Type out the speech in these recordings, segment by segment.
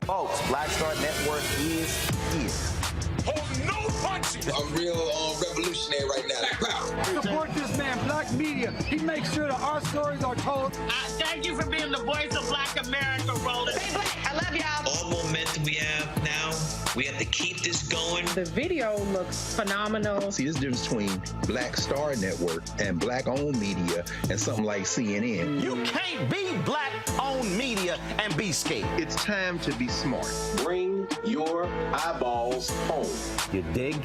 Folks, Black Star Network is here. Oh, no punches! I'm real revolutionary right now. Support this man, Black Media. He makes sure that our stories are told. Thank you for being the voice of Black America, Roland. Stay black. I love y'all. All momentum we have now, we have to keep this going. The video looks phenomenal. See, there's a difference between Black Star Network and Black-owned media and something like CNN. You can't be Black-owned media and be scared. It's time to be smart. Bring your eyeballs home. You dig?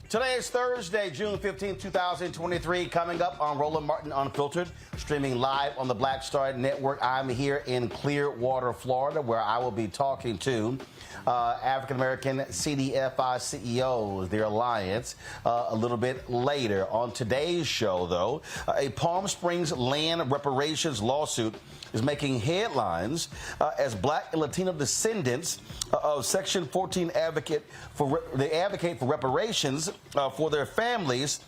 Today is Thursday, June 15, 2023. Coming up on Roland Martin Unfiltered, streaming live on the Black Star Network. I'm here in Clearwater, Florida, where I will be talking to African-American CDFI CEOs, their alliance, a little bit later. On today's show, though, a Palm Springs land reparations lawsuit is making headlines as Black and Latino descendants of Section 14 advocate for reparations for their families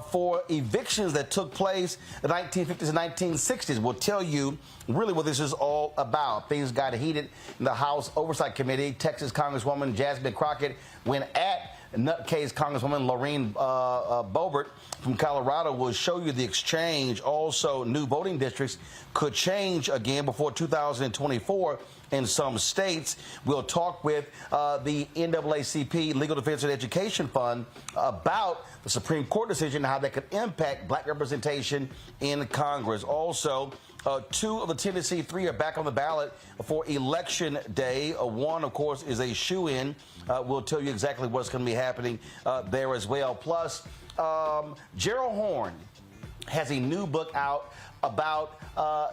for evictions that took place in the 1950s and 1960s. We'll tell you really what this is all about. Things got heated in the House Oversight Committee. Texas Congresswoman Jasmine Crockett went at nutcase Congresswoman Lauren Boebert from Colorado. Will show you the exchange. Also, new voting districts could change again before 2024 in some states. We'll talk with the NAACP Legal Defense and Education Fund about the Supreme Court decision and how that could impact Black representation in Congress. Also, two of the Tennessee three are back on the ballot for Election Day. One, of course, is a shoo-in. We'll tell you exactly what's going to be happening there as well. Plus, Gerald Horne has a new book out about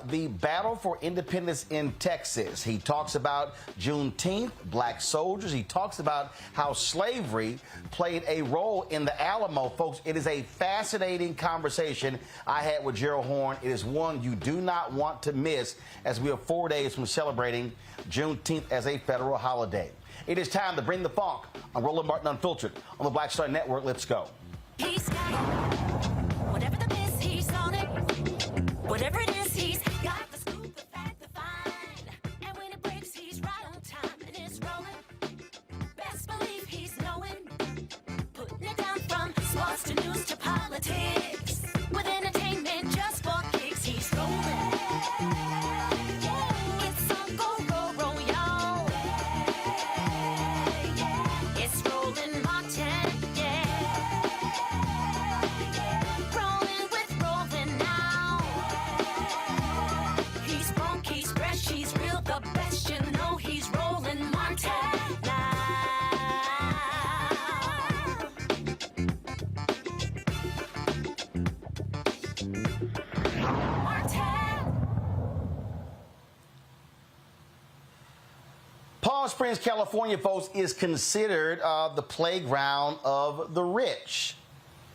the battle for independence in Texas. He talks about Juneteenth, Black soldiers. He talks about how slavery played a role in the Alamo. Folks, it is a fascinating conversation I had with Gerald Horne. It is one you do not want to miss as we are 4 days from celebrating Juneteenth as a federal holiday. It is time to bring the funk on Roland Martin Unfiltered on the Black Star Network. Let's go. He's got it. Whatever the best, he's on it. Whatever it is, he's got the scoop, the fact, the find. And when it breaks, he's right on time and it's rolling. Best believe he's knowing. Putting it down from sports to news to politics. With entertainment just for kicks, he's rolling. It's on go, roll, y'all. It's Roland Martin, rolling with Roland now. He's funky, he's fresh, he's real, the best, you know he's Roland Martin now. Palm Springs, California, folks, is considered the playground of the rich.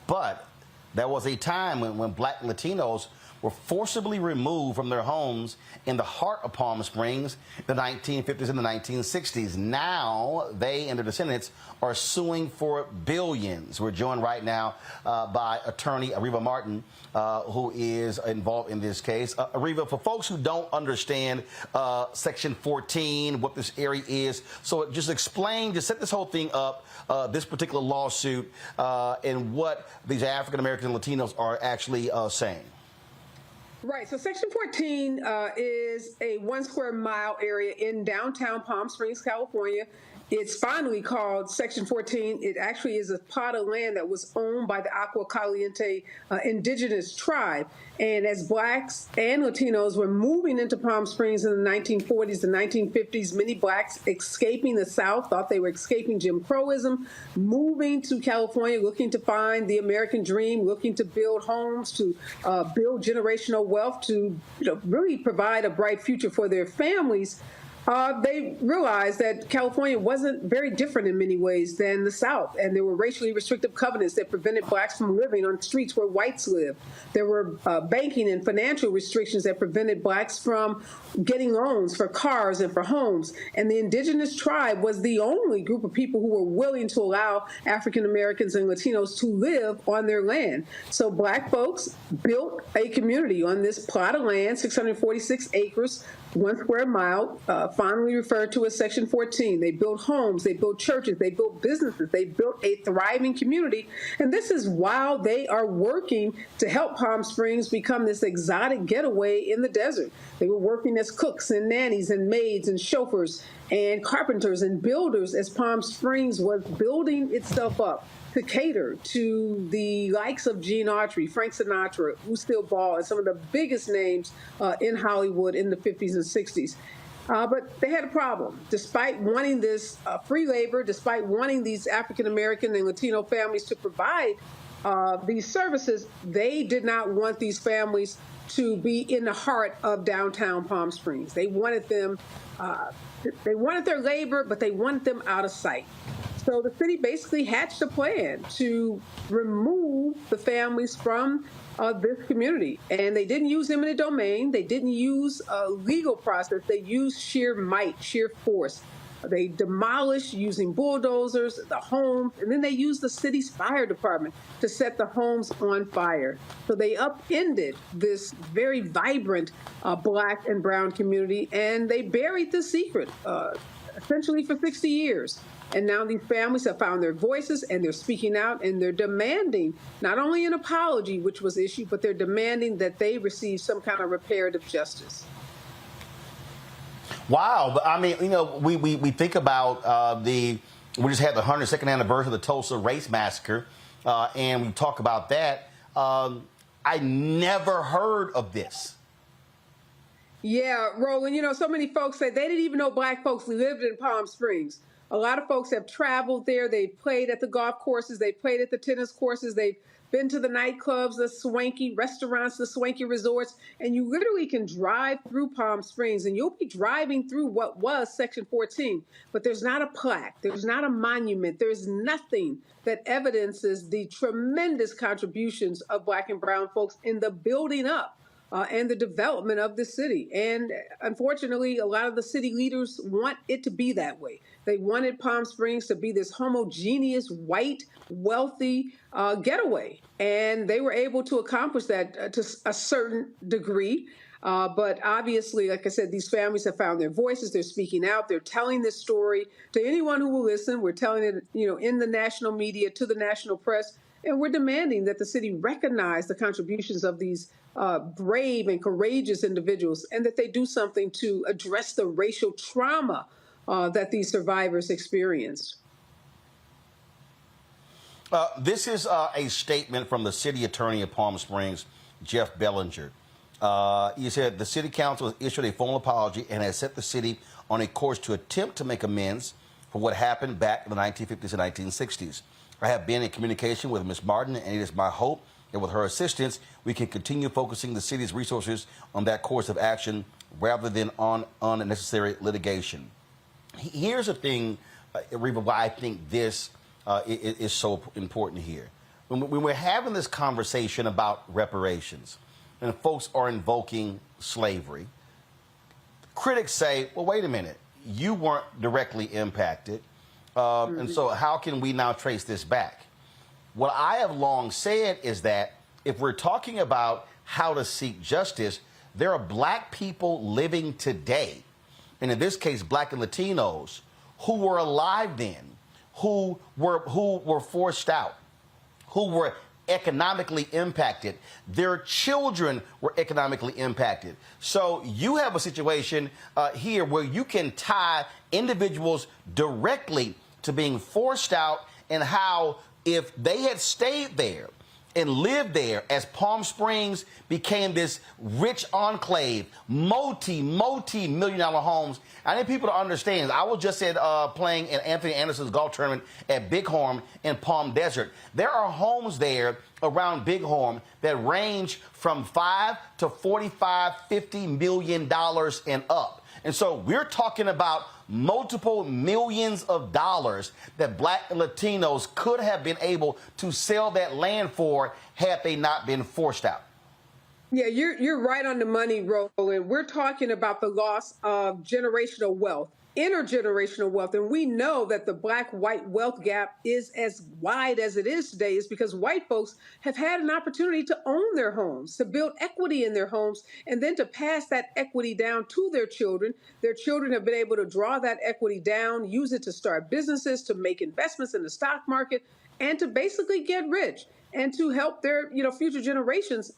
But there was a time when Black Latinos were forcibly removed from their homes in the heart of Palm Springs in the 1950s and the 1960s. Now they and their descendants are suing for billions. We're joined right now by attorney Ariva Martin, who is involved in this case. Ariva, for folks who don't understand Section 14, what this area is, so just explain, just set this whole thing up, this particular lawsuit, and what these African Americans and Latinos are actually saying. Right. So Section 14 is a 1 square mile area in downtown Palm Springs, California. It's finally called Section 14. It actually is a plot of land that was owned by the Agua Caliente indigenous tribe. And as Blacks and Latinos were moving into Palm Springs in the 1940s and 1950s, many Blacks escaping the South, thought they were escaping Jim Crowism, moving to California, looking to find the American dream, looking to build homes, to build generational wealth, to really provide a bright future for their families. They realized that California wasn't very different in many ways than the South, and there were racially restrictive covenants that prevented blacks from living on streets where whites lived. There were banking and financial restrictions that prevented blacks from getting loans for cars and for homes. And the indigenous tribe was the only group of people who were willing to allow African Americans and Latinos to live on their land. So black folks built a community on this plot of land, 646 acres, 1 square mile, fondly referred to as Section 14. They built homes, they built churches, they built businesses, they built a thriving community. And this is while they are working to help Palm Springs become this exotic getaway in the desert. They were working as cooks and nannies and maids and chauffeurs and carpenters and builders as Palm Springs was building itself up to cater to the likes of Gene Autry, Frank Sinatra, Lucille Ball, and some of the biggest names in Hollywood in the 50s and 60s. But they had a problem. Despite wanting this free labor, despite wanting these African American and Latino families to provide these services, they did not want these families to be in the heart of downtown Palm Springs. They wanted them, they wanted their labor, but they wanted them out of sight. So the city basically hatched a plan to remove the families from this community. And they didn't use eminent domain. They didn't use a legal process. They used sheer might, sheer force. They demolished using bulldozers the homes, and then they used the city's fire department to set the homes on fire. So they upended this very vibrant black and brown community, and they buried the secret essentially for 60 years. And now these families have found their voices, and they're speaking out, and they're demanding not only an apology, which was issued, but they're demanding that they receive some kind of reparative justice. Wow. But I mean, you know, we think about we just had the 102nd anniversary of the Tulsa Race Massacre, and we talk about that. I never heard of this. Yeah, Roland, you know, so many folks say they didn't even know black folks lived in Palm Springs. A lot of folks have traveled there. They've played at the golf courses. They've played at the tennis courses. They've been to the nightclubs, the swanky restaurants, the swanky resorts. And you literally can drive through Palm Springs, and you'll be driving through what was Section 14. But there's not a plaque. There's not a monument. There's nothing that evidences the tremendous contributions of black and brown folks in the building up and the development of the city. And unfortunately, a lot of the city leaders want it to be that way. They wanted Palm Springs to be this homogeneous, white, wealthy getaway. And they were able to accomplish that to a certain degree. But obviously, like I said, these families have found their voices. They're speaking out. They're telling this story to anyone who will listen. We're telling it, you know, in the national media, to the national press. And we're demanding that the city recognize the contributions of these brave and courageous individuals, and that they do something to address the racial trauma that these survivors experienced. This is a statement from the city attorney of Palm Springs, Jeff Bellinger. He said the city council has issued a formal apology and has set the city on a course to attempt to make amends for what happened back in the 1950s and 1960s. I have been in communication with Ms. Martin, and it is my hope that with her assistance, we can continue focusing the city's resources on that course of action rather than on unnecessary litigation. Here's the thing, Reba, why I think this is so important here. When we're having this conversation about reparations, and folks are invoking slavery, critics say, well, wait a minute, you weren't directly impacted. And so how can we now trace this back? What I have long said is that if we're talking about how to seek justice, there are black people living today, and in this case, black and Latinos, who were alive then, who were forced out, who were economically impacted. Their children were economically impacted. So you have a situation here where you can tie individuals directly to being forced out, and how if they had stayed there and lived there as Palm Springs became this rich enclave, multi-million-dollar homes. I need people to understand. I was just playing in Anthony Anderson's golf tournament at Bighorn in Palm Desert. There are homes there around Bighorn that range from $5 to $45, $50 million and up. And so we're talking about multiple millions of dollars that black and Latinos could have been able to sell that land for had they not been forced out. Yeah, you're right on the money, Roland. We're talking about the loss of generational wealth, intergenerational wealth. And we know that the black-white wealth gap is as wide as it is today is because white folks have had an opportunity to own their homes, to build equity in their homes, and then to pass that equity down to their children. Their children have been able to draw that equity down, use it to start businesses, to make investments in the stock market, and to basically get rich and to help their future generations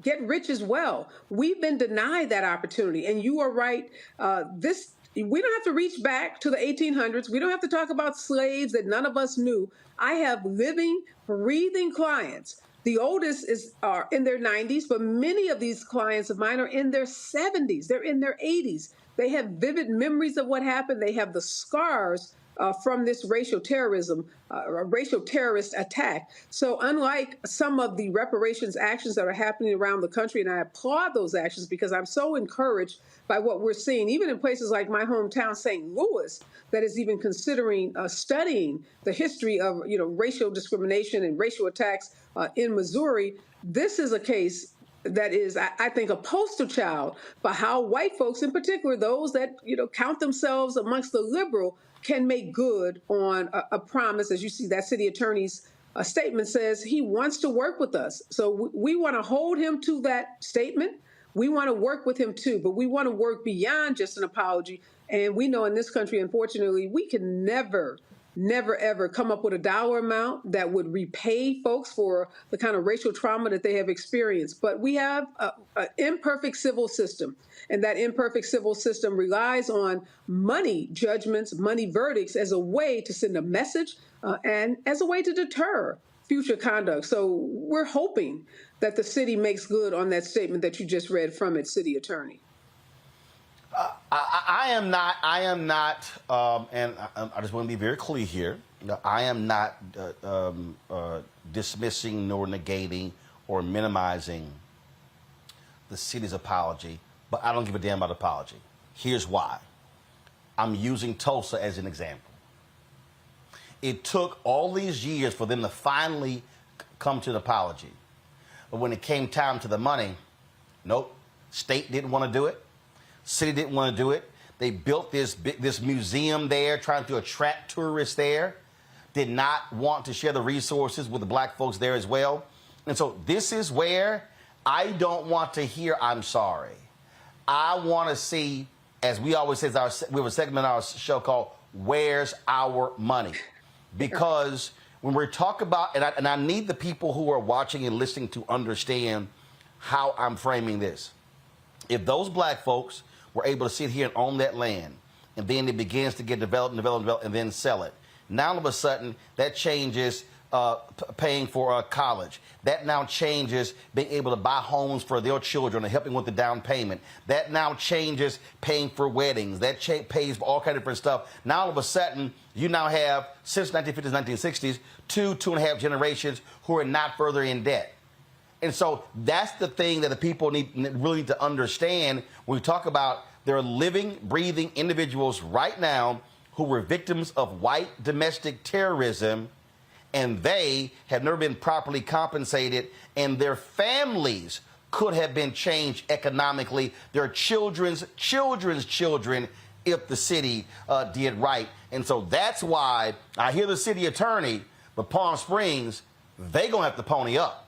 get rich as well. We've been denied that opportunity. And you are right. We don't have to reach back to the 1800s. We don't have to talk about slaves that none of us knew. I have living, breathing clients. The oldest are in their 90s, but many of these clients of mine are in their 70s. They're in their 80s. They have vivid memories of what happened. They have the scars from this racial terrorism, a racial terrorist attack. So unlike some of the reparations actions that are happening around the country, and I applaud those actions because I'm so encouraged by what we're seeing, even in places like my hometown, St. Louis, that is even considering studying the history of racial discrimination and racial attacks in Missouri. This is a case that is, I think, a poster child for how white folks, in particular, those that count themselves amongst the liberal, can make good on a promise. As you see, that city attorney's statement says he wants to work with us. So we want to hold him to that statement. We want to work with him too, but we want to work beyond just an apology. And we know in this country, unfortunately, we can never, ever come up with a dollar amount that would repay folks for the kind of racial trauma that they have experienced. But we have an imperfect civil system, and that imperfect civil system relies on money judgments, money verdicts as a way to send a message and as a way to deter future conduct. So we're hoping that the city makes good on that statement that you just read from its city attorney. I am not, and I just want to be very clear here. I am not dismissing nor negating or minimizing the city's apology, but I don't give a damn about apology. Here's why. I'm using Tulsa as an example. It took all these years for them to finally come to an apology. But when it came time to the money, nope, state didn't want to do it. City didn't want to do it. They built this museum there, trying to attract tourists there. Did not want to share the resources with the black folks there as well. And so this is where I don't want to hear I'm sorry. I want to see, as we always say, we have a segment on our show called Where's Our Money? Because when we talk about, and I need the people who are watching and listening to understand how I'm framing this. If those black folks were able to sit here and own that land, and then it begins to get developed, and then sell it. Now, all of a sudden, that changes paying for college. That now changes being able to buy homes for their children and helping with the down payment. That now changes paying for weddings. That pays for all kinds of different stuff. Now, all of a sudden, you now have, since 1950s, 1960s, two and a half generations who are not further in debt. And so that's the thing that the people really need to understand when we talk about there are living, breathing individuals right now who were victims of white domestic terrorism, and they have never been properly compensated, and their families could have been changed economically, their children's children, if the city did right. And so that's why I hear the city attorney, but Palm Springs, they gonna have to pony up.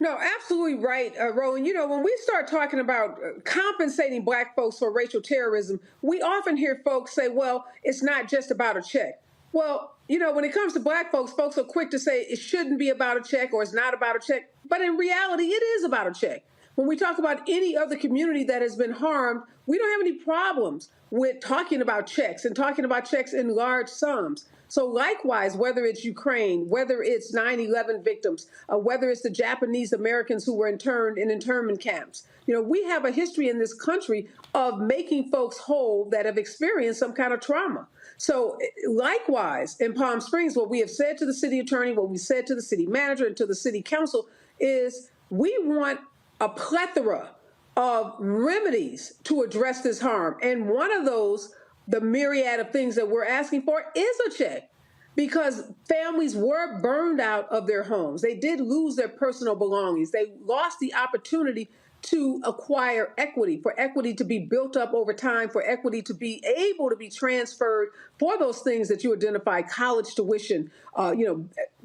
No, absolutely right, Roland. When we start talking about compensating black folks for racial terrorism, we often hear folks say, well, it's not just about a check. Well, when it comes to black folks, folks are quick to say it shouldn't be about a check or it's not about a check. But in reality, it is about a check. When we talk about any other community that has been harmed, we don't have any problems with talking about checks and talking about checks in large sums. So likewise, whether it's Ukraine, whether it's 9/11 victims, whether it's the Japanese Americans who were interned in internment camps, we have a history in this country of making folks whole that have experienced some kind of trauma. So likewise, in Palm Springs, what we have said to the city attorney, what we said to the city manager and to the city council is we want a plethora of remedies to address this harm. And one of those, the myriad of things that we're asking for, is a check. Because families were burned out of their homes. They did lose their personal belongings. They lost the opportunity to acquire equity, for equity to be built up over time, for equity to be able to be transferred for those things that you identify: college tuition,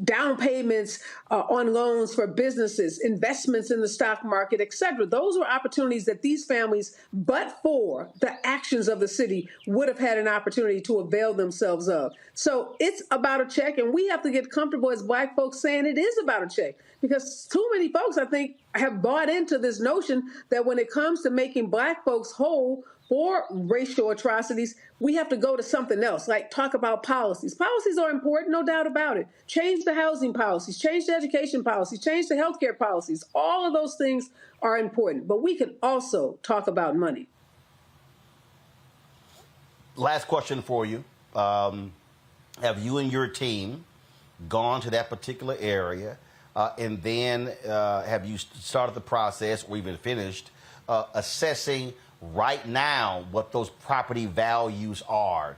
down payments on loans for businesses, investments in the stock market, et cetera. Those were opportunities that these families, but for the actions of the city, would have had an opportunity to avail themselves of. So it's about a check, and we have to get comfortable as Black folks saying it is about a check, because too many folks, I think, have bought into this notion that when it comes to making Black folks whole for racial atrocities, we have to go to something else, like talk about policies. Policies are important, no doubt about it. Change the housing policies, change the education policies, change the healthcare policies. All of those things are important, but we can also talk about money. Last question for you. Have you and your team gone to that particular area, and then have you started the process, or even finished, assessing right now what those property values are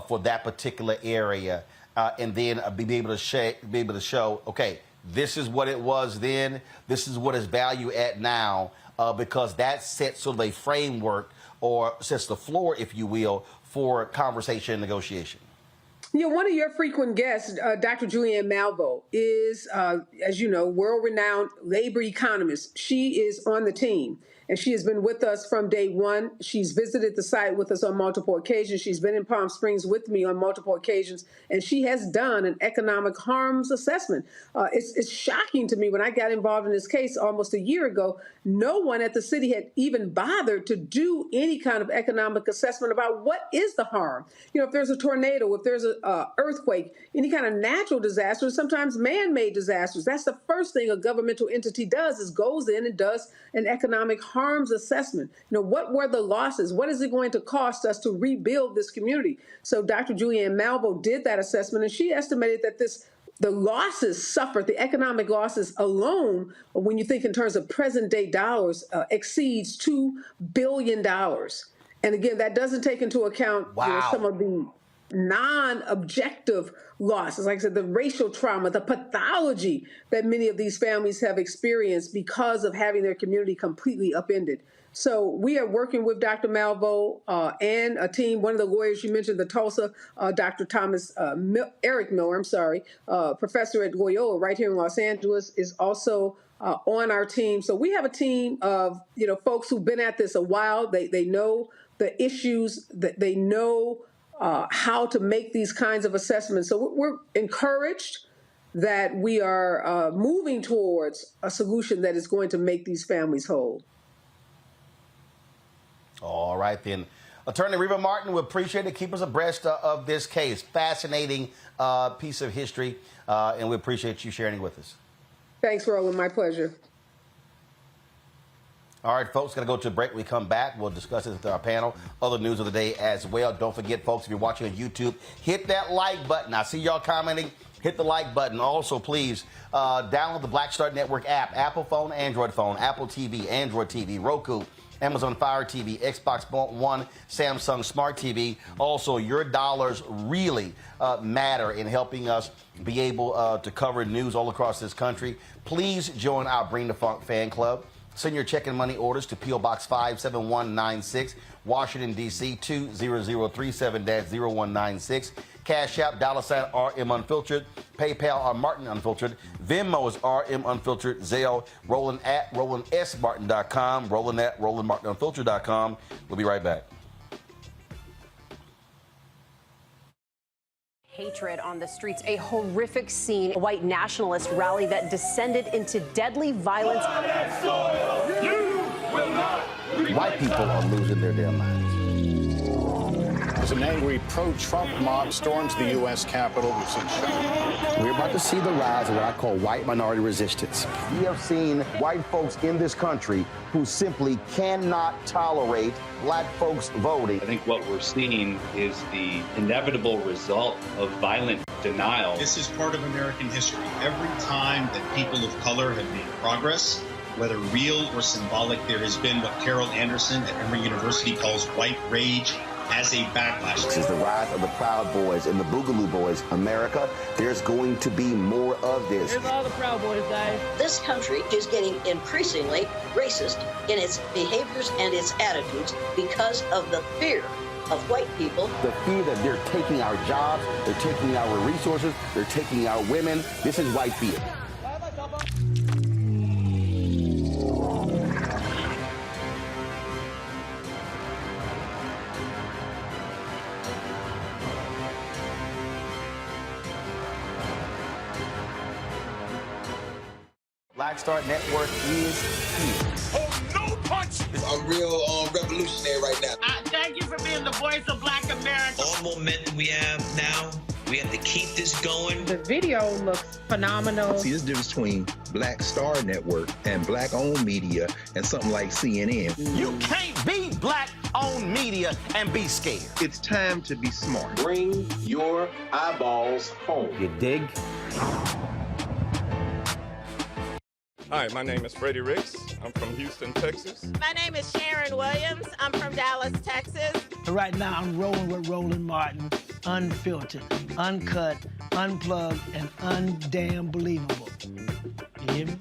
for that particular area, and then be able to show, okay, this is what it was then, this is what its value at now, because that sets sort of a framework, or sets the floor, if you will, for conversation and negotiation? One of your frequent guests, Dr. Julianne Malveaux, is, as you know, world-renowned labor economist. She is on the team, and she has been with us from day one. She's visited the site with us on multiple occasions. She's been in Palm Springs with me on multiple occasions, and she has done an economic harms assessment. It's shocking to me. When I got involved in this case almost a year ago, no one at the city had even bothered to do any kind of economic assessment about what is the harm. If there's a tornado, if there's an earthquake, any kind of natural disaster, sometimes man-made disasters, that's the first thing a governmental entity does, is goes in and does an economic harms assessment. What were the losses? What is it going to cost us to rebuild this community? So Dr. Julianne Malveaux did that assessment, and she estimated that the losses suffered, the economic losses alone, when you think in terms of present day dollars, exceeds $2 billion. And again, that doesn't take into account some of the non-objective losses, like I said, the racial trauma, the pathology that many of these families have experienced because of having their community completely upended. So we are working with Dr. Malveaux and a team. One of the lawyers you mentioned, the Tulsa, Dr. Eric Miller, professor at Loyola right here in Los Angeles, is also on our team. So we have a team of folks who've been at this a while. They know the issues, that they know how to make these kinds of assessments. So we're encouraged that we are moving towards a solution that is going to make these families whole. All right, then. Attorney Reva Martin, we appreciate it. Keep us abreast of this case. Fascinating piece of history, and we appreciate you sharing it with us. Thanks, Roland. My pleasure. All right, folks, going to go to a break. When we come back, we'll discuss it with our panel. Other news of the day as well. Don't forget, folks, if you're watching on YouTube, hit that like button. I see y'all commenting. Hit the like button. Also, please download the Black Star Network app. Apple phone, Android phone, Apple TV, Android TV, Roku, Amazon Fire TV, Xbox One, Samsung Smart TV. Also, your dollars really matter in helping us be able to cover news all across this country. Please join our Bring the Funk fan club. Send your check and money orders to P.O. Box 57196, Washington, D.C. 20037-0196. Cash App, $RM Unfiltered. PayPal, R Martin Unfiltered. Venmo is RM Unfiltered. Zelle, Roland at RolandSMartin.com. Roland at RolandMartinUnfiltered.com. We'll be right back. Hatred on the streets, a horrific scene, a white nationalist rally that descended into deadly violence. White people are losing their damn minds. As an angry pro-Trump mob storms the U.S. Capitol, we're about to see the rise of what I call white minority resistance. We have seen white folks in this country who simply cannot tolerate black folks voting. I think what we're seeing is the inevitable result of violent denial. This is part of American history. Every time that people of color have made progress, whether real or symbolic, there has been what Carol Anderson at Emory University calls white rage as a backlash. This is the rise of the Proud Boys and the Boogaloo Boys. America, there's going to be more of this. Here's all the Proud Boys, guys. This country is getting increasingly racist in its behaviors and its attitudes because of the fear of white people. The fear that they're taking our jobs, they're taking our resources, they're taking our women. This is white fear. Black Star Network is here. Hold no punches. I'm real revolutionary right now. Thank you for being the voice of Black America. All momentum we have now, we have to keep this going. The video looks phenomenal. See, there's a difference between Black Star Network and black-owned media and something like CNN. You can't be black-owned media and be scared. It's time to be smart. Bring your eyeballs home. You dig? Hi, my name is Freddie Ricks. I'm from Houston, Texas. My name is Sharon Williams. I'm from Dallas, Texas. Right now, I'm rolling with Roland Martin, unfiltered, uncut, unplugged, and undamn believable. You hear me?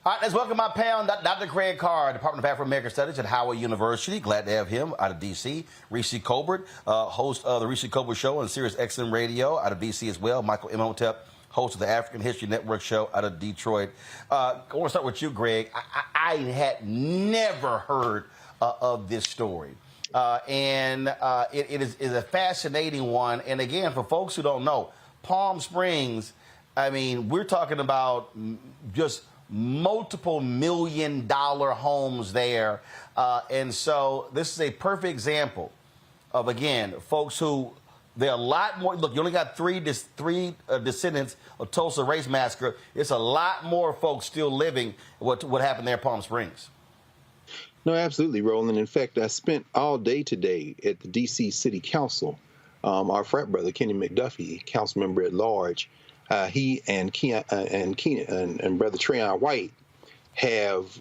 All right, let's welcome my pal, Dr. Craig Carr, Department of Afro-American Studies at Howard University. Glad to have him out of D.C. Reese Colbert, host of the Reese Colbert Show on Sirius XM Radio out of D.C. as well. Michael Imhotep, host of the African History Network Show out of Detroit. I want to start with you, Greg. I had never heard of this story. It is a fascinating one. And again, for folks who don't know, Palm Springs, I mean, we're talking about just multiple $million-dollar homes there. And so this is a perfect example of, again, folks who, there are a lot more. Look, you only got three descendants of Tulsa Race Massacre. It's a lot more folks still living what happened there in Palm Springs. No, absolutely, Roland. In fact, I spent all day today at the D.C. City Council. Our frat brother, Kenny McDuffie, council member at large, he and Brother Treyon White have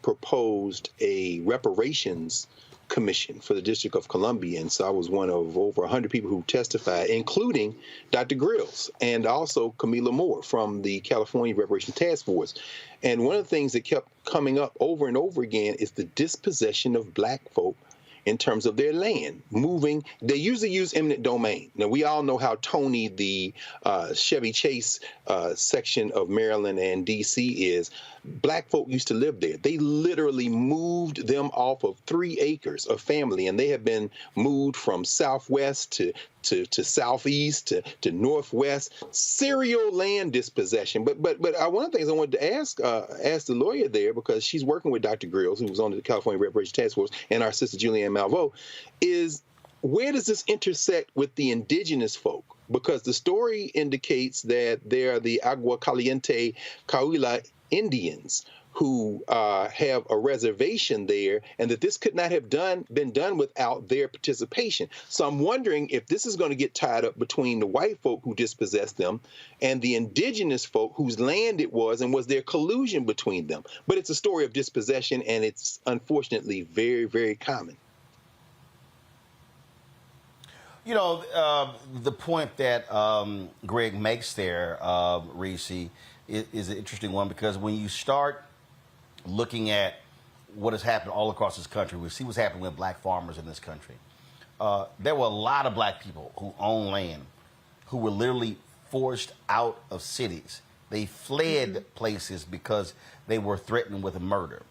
proposed a reparations commission for the District of Columbia. And so I was one of over 100 people who testified, including Dr. Grills and also Camila Moore from the California Reparations Task Force. And one of the things that kept coming up over and over again is the dispossession of black folk in terms of their land, moving. They usually use eminent domain. Now, we all know how Tony, the Chevy Chase section of Maryland and D.C. is. Black folk used to live there. They literally moved them off of 3 acres of family, and they have been moved from southwest to southeast to northwest. Serial land dispossession. But one of the things I wanted to ask the lawyer there, because she's working with Dr. Grills, who was on the California Reparations Task Force, and our sister Julianne Malveaux, is where does this intersect with the indigenous folk? Because the story indicates that they are the Agua Caliente Cahuilla Indians who have a reservation there, and that this could not have been done without their participation. So I'm wondering if this is going to get tied up between the white folk who dispossessed them and the indigenous folk whose land it was, and was there collusion between them? But it's a story of dispossession, and it's unfortunately very, very common. You know, the point that Greg makes there, Reese, is an interesting one, because when you start looking at what has happened all across this country, we see what's happening with black farmers in this country. There were a lot of black people who own land who were literally forced out of cities. They fled places because they were threatened with a murder.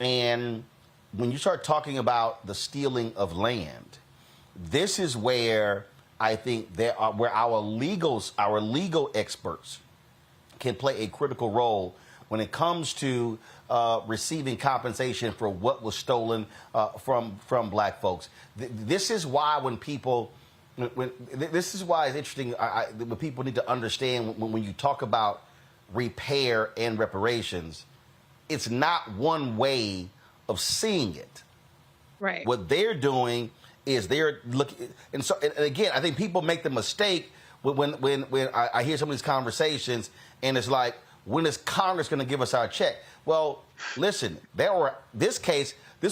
And when you start talking about the stealing of land, this is where I think where our legal experts can play a critical role when it comes to receiving compensation for what was stolen from black folks. This is why this is why it's interesting. When people need to understand when you talk about repair and reparations, it's not one way of seeing it. Right. What they're doing is they're looking, and so and again, I think people make the mistake when I hear some of these conversations, and it's like, when is Congress going to give us our check? Well, listen, this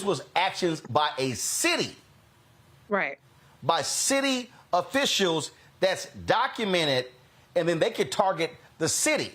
was actions by a city, right? By city officials that's documented, and then they could target the city.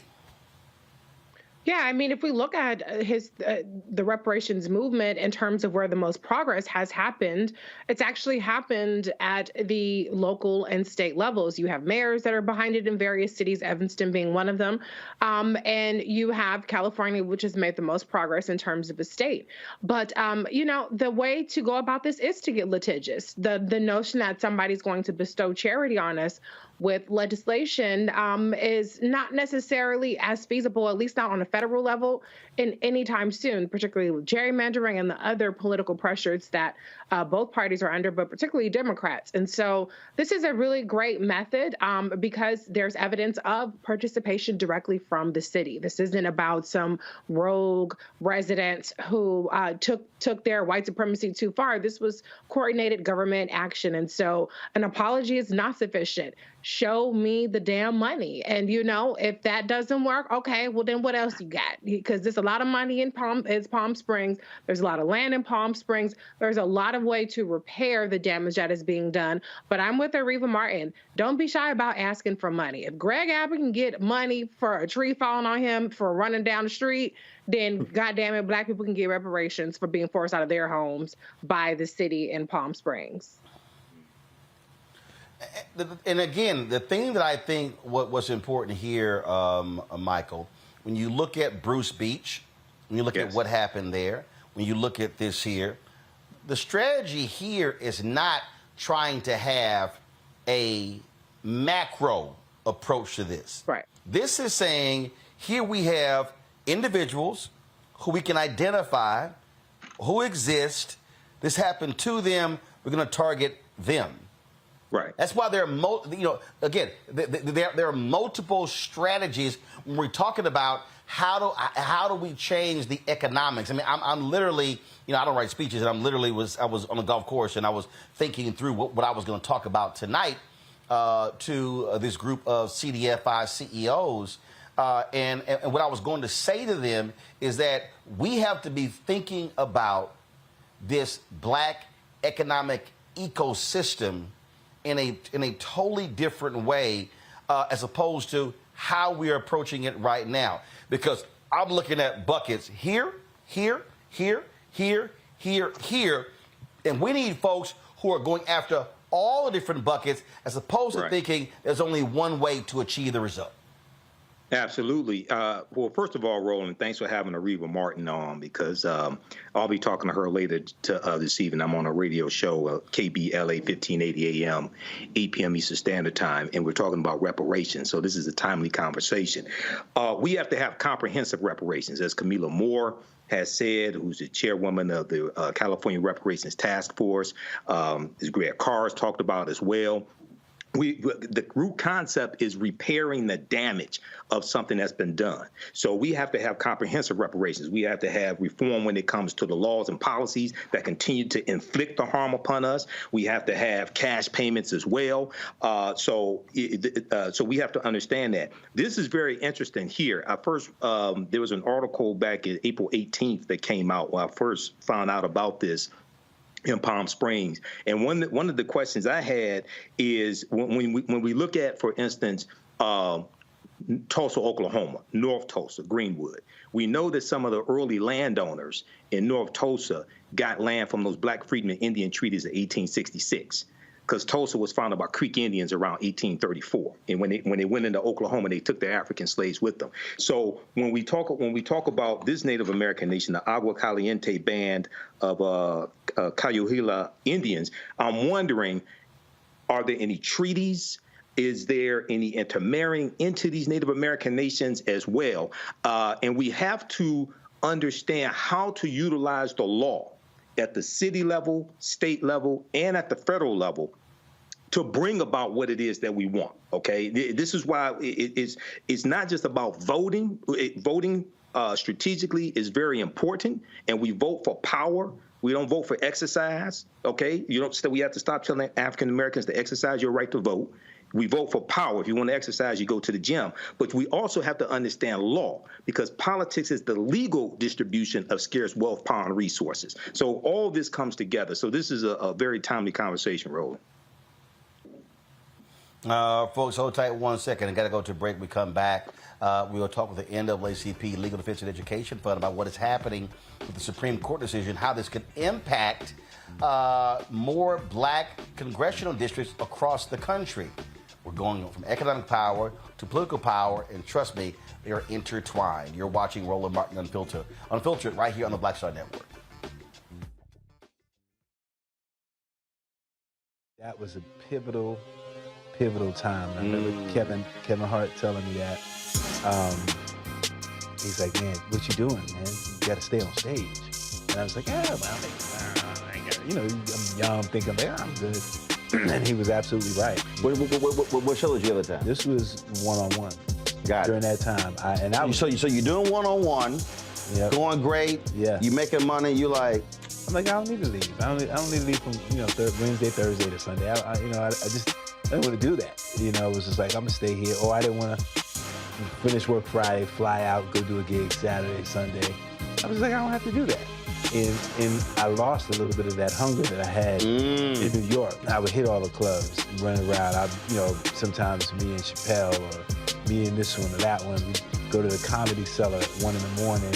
Yeah, I mean, if we look at the reparations movement in terms of where the most progress has happened, it's actually happened at the local and state levels. You have mayors that are behind it in various cities, Evanston being one of them, and you have California, which has made the most progress in terms of the state. But, you know, the way to go about this is to get litigious. The notion that somebody's going to bestow charity on us with legislation is not necessarily as feasible, at least not on a federal level, in any time soon, particularly with gerrymandering and the other political pressures that both parties are under, but particularly Democrats. And so this is a really great method because there's evidence of participation directly from the city. This isn't about some rogue residents who took their white supremacy too far. This was coordinated government action. And so an apology is not sufficient. Show me the damn money. And, you know, if that doesn't work, okay, well, then what else you got? Because there's a lot of money in Palm Springs. There's a lot of land in Palm Springs. There's a lot of way to repair the damage that is being done. But I'm with Areva Martin. Don't be shy about asking for money. If Greg Abbott can get money for a tree falling on him for running down the street, then goddamn it, Black people can get reparations for being forced out of their homes by the city in Palm Springs. And again, the thing that I think what's important here, Michael, when you look at Bruce Beach, when you look at what happened there, when you look at this here, the strategy here is not trying to have a macro approach to this. Right. This is saying, here we have individuals who we can identify, who exist. This happened to them. We're going to target them. Right. That's why there are, again, there are multiple strategies when we're talking about how do we change the economics. I mean, I'm literally, I don't write speeches, and I was on a golf course, and I was thinking through what I was going to talk about tonight to this group of CDFI CEOs, and what I was going to say to them is that we have to be thinking about this Black economic ecosystem in a totally different way as opposed to how we are approaching it right now. Because I'm looking at buckets here, here, here, here, here, here, and we need folks who are going after all the different buckets as opposed to thinking there's only one way to achieve the result. Absolutely. Well, first of all, Roland, thanks for having Areva Martin on, because I'll be talking to her later this evening. I'm on a radio show, KBLA 1580 AM, 8 p.m. Eastern Standard Time, and we're talking about reparations. So this is a timely conversation. We have to have comprehensive reparations, as Camila Moore has said, who's the chairwoman of the California Reparations Task Force, as Greg Carr has talked about as well. The root concept is repairing the damage of something that's been done. So we have to have comprehensive reparations. We have to have reform when it comes to the laws and policies that continue to inflict the harm upon us. We have to have cash payments as well. So we have to understand that. This is very interesting here. There was an article back in April 18th that came out when I first found out about this in Palm Springs. And one of the questions I had is when we look at, for instance, Tulsa, Oklahoma, North Tulsa, Greenwood, we know that some of the early landowners in North Tulsa got land from those Black Freedmen Indian treaties of 1866. Because Tulsa was founded by Creek Indians around 1834, and when they went into Oklahoma, they took their African slaves with them. So when we talk about this Native American nation, the Agua Caliente Band of Cayuhila Indians, I'm wondering, are there any treaties? Is there any intermarrying into these Native American nations as well? And we have to understand how to utilize the law at the city level, state level, and at the federal level to bring about what it is that we want, okay? This is why it's not just about voting strategically is very important, and we vote for power. We don't vote for exercise, okay? We have to stop telling African Americans to exercise your right to vote. We vote for power. If you want to exercise, you go to the gym. But we also have to understand law, because politics is the legal distribution of scarce wealth, power, and resources. So all this comes together. So this is a very timely conversation, Roland. Folks, hold tight 1 second. I got to go to a break. We come back. We will talk with the NAACP Legal Defense and Education Fund about what is happening with the Supreme Court decision, how this could impact more black congressional districts across the country. We're going from economic power to political power, and trust me, they are intertwined. You're watching Roland Martin Unfiltered right here on the Black Star Network. That was a pivotal time. I remember Kevin Hart telling me that. He's like, man, what you doing, man? You got to stay on stage. And I was like, yeah, well, I ain't got, I'm young, thinking, I'm good. And he was absolutely right. What show did you have at the time? This was one-on-one. Got it. During that time. So you're doing one-on-one, going great, you making money, you like... I'm like, I don't need to leave. I don't need to leave from, Wednesday, Thursday to Sunday. I didn't want to do that. It was just like, I'm going to stay here. Or I didn't want to finish work Friday, fly out, go do a gig Saturday, Sunday. I was like, I don't have to do that. And I lost a little bit of that hunger that I had in New York. I would hit all the clubs, run around. Sometimes me and Chappelle, or me and this one or that one, we'd go to the Comedy Cellar at 1 in the morning.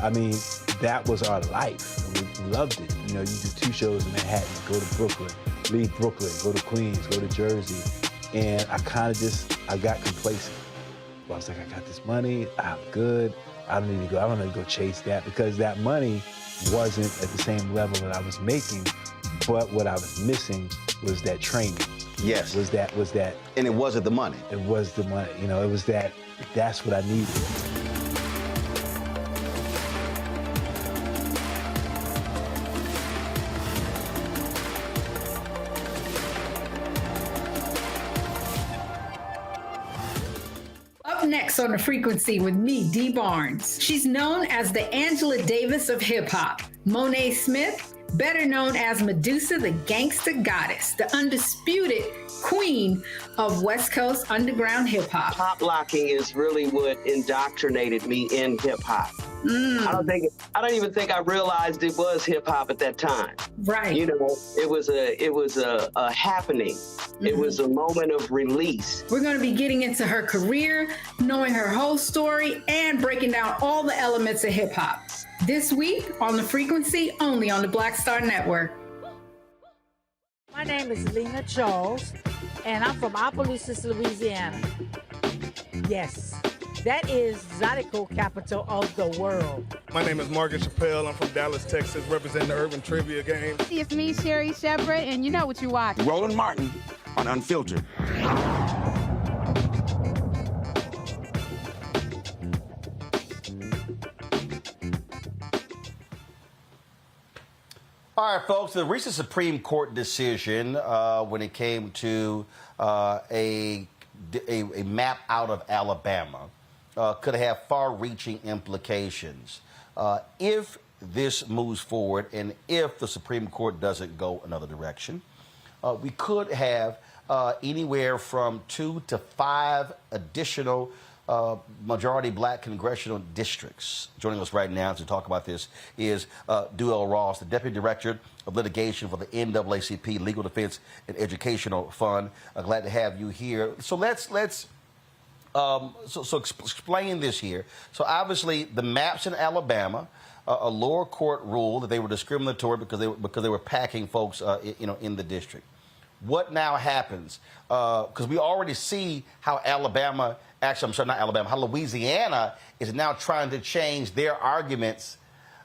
And that was our life. And we loved it. You do 2 shows in Manhattan, go to Brooklyn, leave Brooklyn, go to Queens, go to Jersey. And I got complacent. I was like, I got this money, I'm good. I don't need to go chase that, because that money wasn't at the same level that I was making, but what I was missing was that training. Yes. Was that. And it wasn't the money. It was the money. It was that's what I needed. Next on The Frequency with me, Dee Barnes. She's known as the Angela Davis of hip hop. Monet Smith, better known as Medusa, the gangsta goddess, the undisputed queen of West Coast underground hip hop. Pop locking is really what indoctrinated me in hip hop. I don't even think I realized it was hip hop at that time. Right. It was a happening. It was a moment of release. We're going to be getting into her career, knowing her whole story, and breaking down all the elements of hip hop. This week on The Frequency, only on the Black Star Network. My name is Lena Charles, and I'm from Opelousas, Louisiana. Yes, that is Zydeco capital of the world. My name is Margaret Chappelle. I'm from Dallas, Texas, representing the Urban Trivia Game. It's me, Sherry Shepherd, and you know what you watch. Roland Martin on Unfiltered. All right, folks, the recent Supreme Court decision when it came to a map out of Alabama could have far-reaching implications. If this moves forward and if the Supreme Court doesn't go another direction, we could have anywhere from 2 to 5 additional majority black congressional districts. Joining us right now to talk about this is Duell Ross, the Deputy Director of Litigation for the NAACP Legal Defense and Educational Fund. Glad to have you here. So let's explain this here. So obviously the maps in Alabama, a lower court ruled that they were discriminatory because they were packing folks in the district. What now happens? Because we already see how how Louisiana is now trying to change their arguments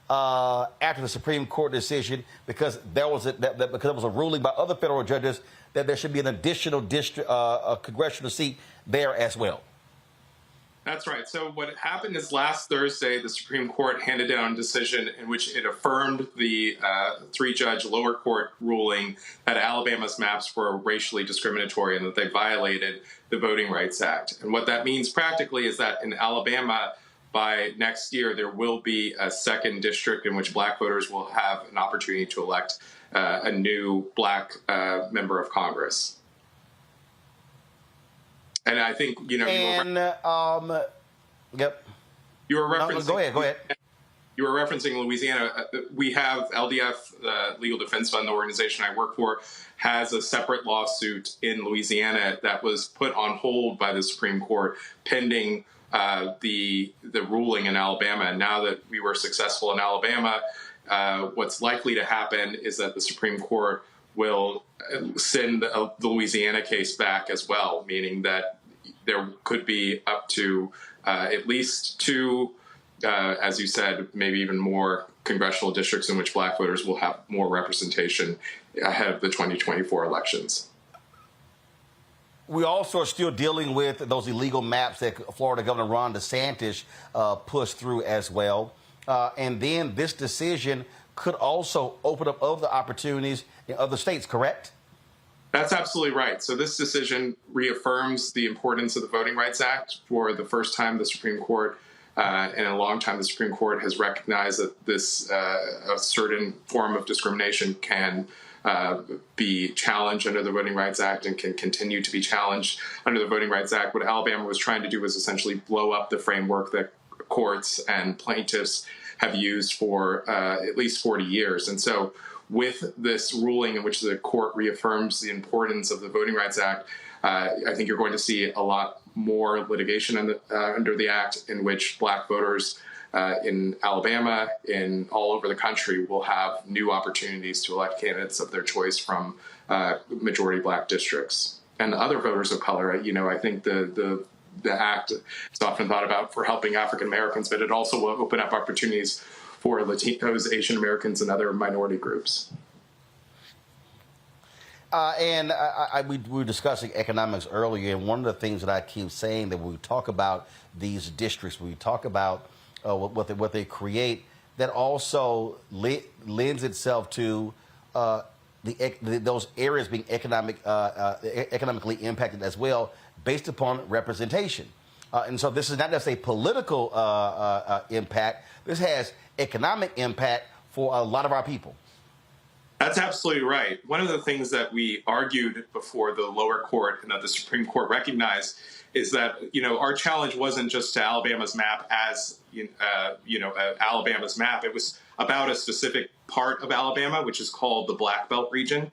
after the Supreme Court decision because there was a ruling by other federal judges that there should be an additional district congressional seat there as well. That's right. So what happened is last Thursday, the Supreme Court handed down a decision in which it affirmed the 3-judge lower court ruling that Alabama's maps were racially discriminatory and that they violated the Voting Rights Act. And what that means practically is that in Alabama, by next year, there will be a second district in which Black voters will have an opportunity to elect a new Black member of Congress. And I think, you know, yep. You were referencing. No, go ahead. You were referencing Louisiana. We have LDF, Legal Defense Fund, the organization I work for, has a separate lawsuit in Louisiana that was put on hold by the Supreme Court pending the ruling in Alabama. And now that we were successful in Alabama, what's likely to happen is that the Supreme Court will send the Louisiana case back as well, meaning that there could be up to at least two, as you said, maybe even more congressional districts in which Black voters will have more representation ahead of the 2024 elections. We also are still dealing with those illegal maps that Florida Governor Ron DeSantis pushed through as well. And then this decision could also open up other opportunities in other states, correct? That's absolutely right. So this decision reaffirms the importance of the Voting Rights Act. For the first time, the Supreme Court, in a long time, the Supreme Court has recognized that this a certain form of discrimination can be challenged under the Voting Rights Act and can continue to be challenged under the Voting Rights Act. What Alabama was trying to do was essentially blow up the framework that courts and plaintiffs have used for at least 40 years. And so with this ruling in which the court reaffirms the importance of the Voting Rights Act, I think you're going to see a lot more litigation under the Act in which Black voters in Alabama, in all over the country, will have new opportunities to elect candidates of their choice from majority Black districts. And other voters of color, you know, I think the Act is often thought about for helping African Americans, but it also will open up opportunities for Latinos, Asian Americans, and other minority groups. We were discussing economics earlier, and one of the things that I keep saying that when we talk about these districts, when we talk about what they create, that also lends itself to those areas being economically impacted as well, based upon representation. And so this is not just a political impact. This has economic impact for a lot of our people. That's absolutely right. One of the things that we argued before the lower court and that the Supreme Court recognized is that, you know, our challenge wasn't just to Alabama's map as, Alabama's map. It was about a specific part of Alabama, which is called the Black Belt region.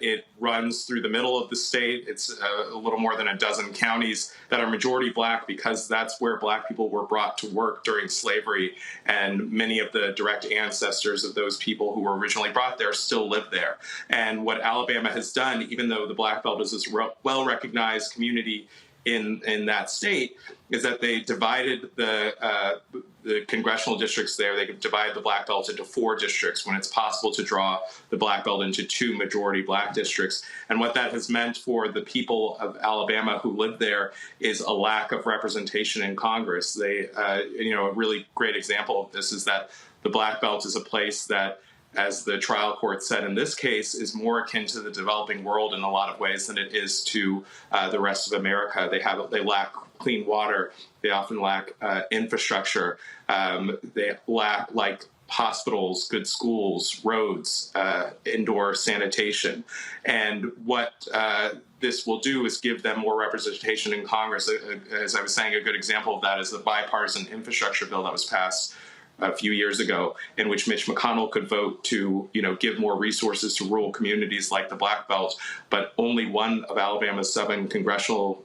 It runs through the middle of the state. It's a little more than a dozen counties that are majority Black because that's where Black people were brought to work during slavery. And many of the direct ancestors of those people who were originally brought there still live there. And what Alabama has done, even though the Black Belt is this well-recognized community in that state, is that they divided the congressional districts there. They divide the Black Belt into 4 districts when it's possible to draw the Black Belt into 2 majority Black districts. And what that has meant for the people of Alabama who live there is a lack of representation in Congress. They, a really great example of this is that the Black Belt is a place that, as the trial court said in this case, is more akin to the developing world in a lot of ways than it is to the rest of America. They lack clean water. They often lack infrastructure. They lack hospitals, good schools, roads, indoor sanitation. And what this will do is give them more representation in Congress. As I was saying, a good example of that is the bipartisan infrastructure bill that was passed a few years ago, in which Mitch McConnell could vote to, give more resources to rural communities like the Black Belt, but only one of Alabama's 7 congressional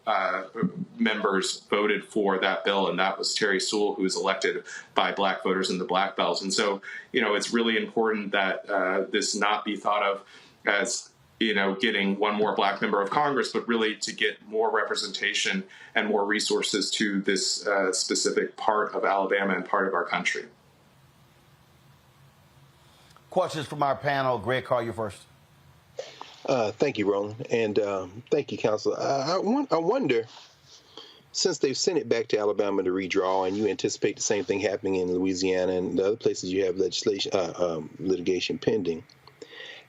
members voted for that bill, and that was Terry Sewell, who was elected by Black voters in the Black Belt. And so, it's really important that this not be thought of as getting one more Black member of Congress, but really to get more representation and more resources to this specific part of Alabama and part of our country. Questions from our panel. Greg, call you first. Thank you, Roland, and thank you, Council. I wonder, since they've sent it back to Alabama to redraw, and you anticipate the same thing happening in Louisiana and the other places you have litigation pending,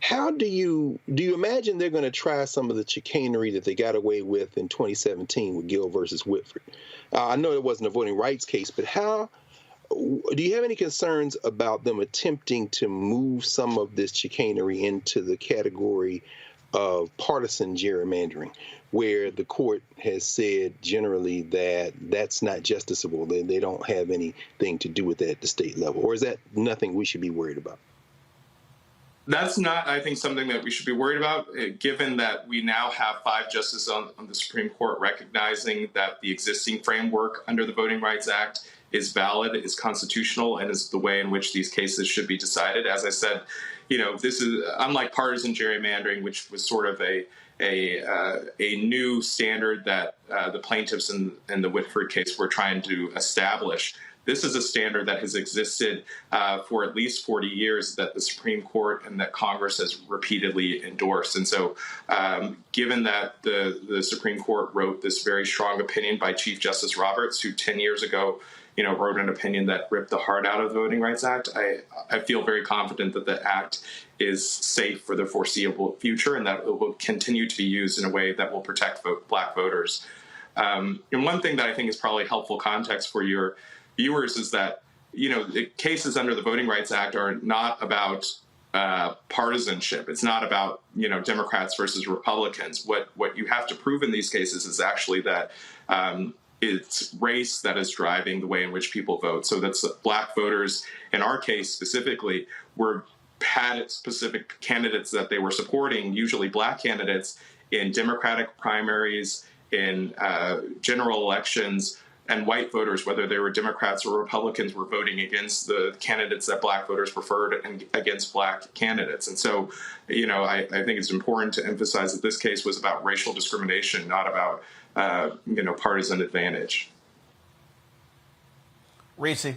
How do you imagine they're going to try some of the chicanery that they got away with in 2017 with Gill versus Whitford? I know it wasn't a voting rights case, but do you have any concerns about them attempting to move some of this chicanery into the category of partisan gerrymandering, where the court has said generally that that's not justiciable, they don't have anything to do with that at the state level? Or is that nothing we should be worried about? That's not, I think, something that we should be worried about, given that we now have 5 justices on the Supreme Court recognizing that the existing framework under the Voting Rights Act is valid, is constitutional, and is the way in which these cases should be decided. As I said, this is unlike partisan gerrymandering, which was sort of a new standard that the plaintiffs in the Whitford case were trying to establish. This is a standard that has existed for at least 40 years that the Supreme Court and that Congress has repeatedly endorsed. And so given that the Supreme Court wrote this very strong opinion by Chief Justice Roberts, who 10 years ago wrote an opinion that ripped the heart out of the Voting Rights Act, I feel very confident that the act is safe for the foreseeable future and that it will continue to be used in a way that will protect Black voters. And one thing that I think is probably helpful context for your viewers is that, the cases under the Voting Rights Act are not about partisanship. It's not about, Democrats versus Republicans. What you have to prove in these cases is actually that it's race that is driving the way in which people vote. So that's Black voters, in our case specifically, had specific candidates that they were supporting, usually Black candidates, in Democratic primaries, in general elections, and white voters, whether they were Democrats or Republicans, were voting against the candidates that Black voters preferred and against Black candidates. And so, I think it's important to emphasize that this case was about racial discrimination, not about, partisan advantage. Reese.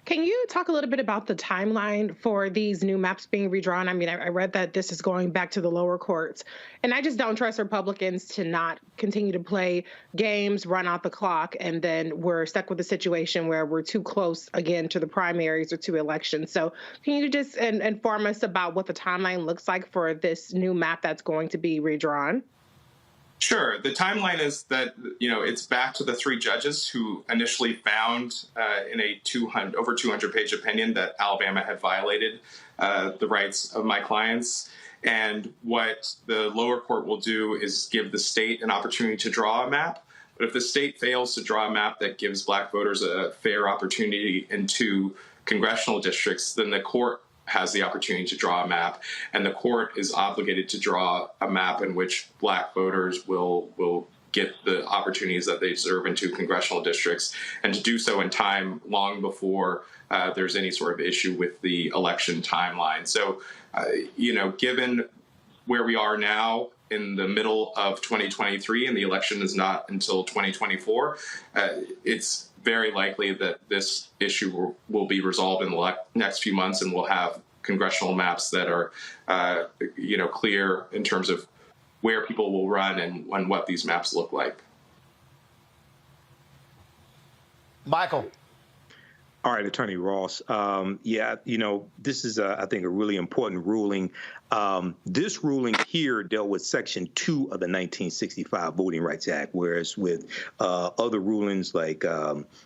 Can you talk a little bit about the timeline for these new maps being redrawn? I mean, I read that this is going back to the lower courts, and I just don't trust Republicans to not continue to play games, run out the clock, and then we're stuck with a situation where we're too close again to the primaries or to elections. So can you just inform us about what the timeline looks like for this new map that's going to be redrawn? Sure. The timeline is that, it's back to the 3 judges who initially found in a over 200-page opinion that Alabama had violated the rights of my clients. And what the lower court will do is give the state an opportunity to draw a map. But if the state fails to draw a map that gives Black voters a fair opportunity into congressional districts, then the court has the opportunity to draw a map, and the court is obligated to draw a map in which Black voters will get the opportunities that they deserve into congressional districts, and to do so in time long before there's any sort of issue with the election timeline. So, given where we are now in the middle of 2023 and the election is not until 2024, it's very likely that this issue will be resolved in the next few months, and we'll have congressional maps that are, clear in terms of where people will run and what these maps look like. Michael. All right, Attorney Ross. This is, I think, a really important ruling. This ruling here dealt with Section 2 of the 1965 Voting Rights Act, whereas with other rulings like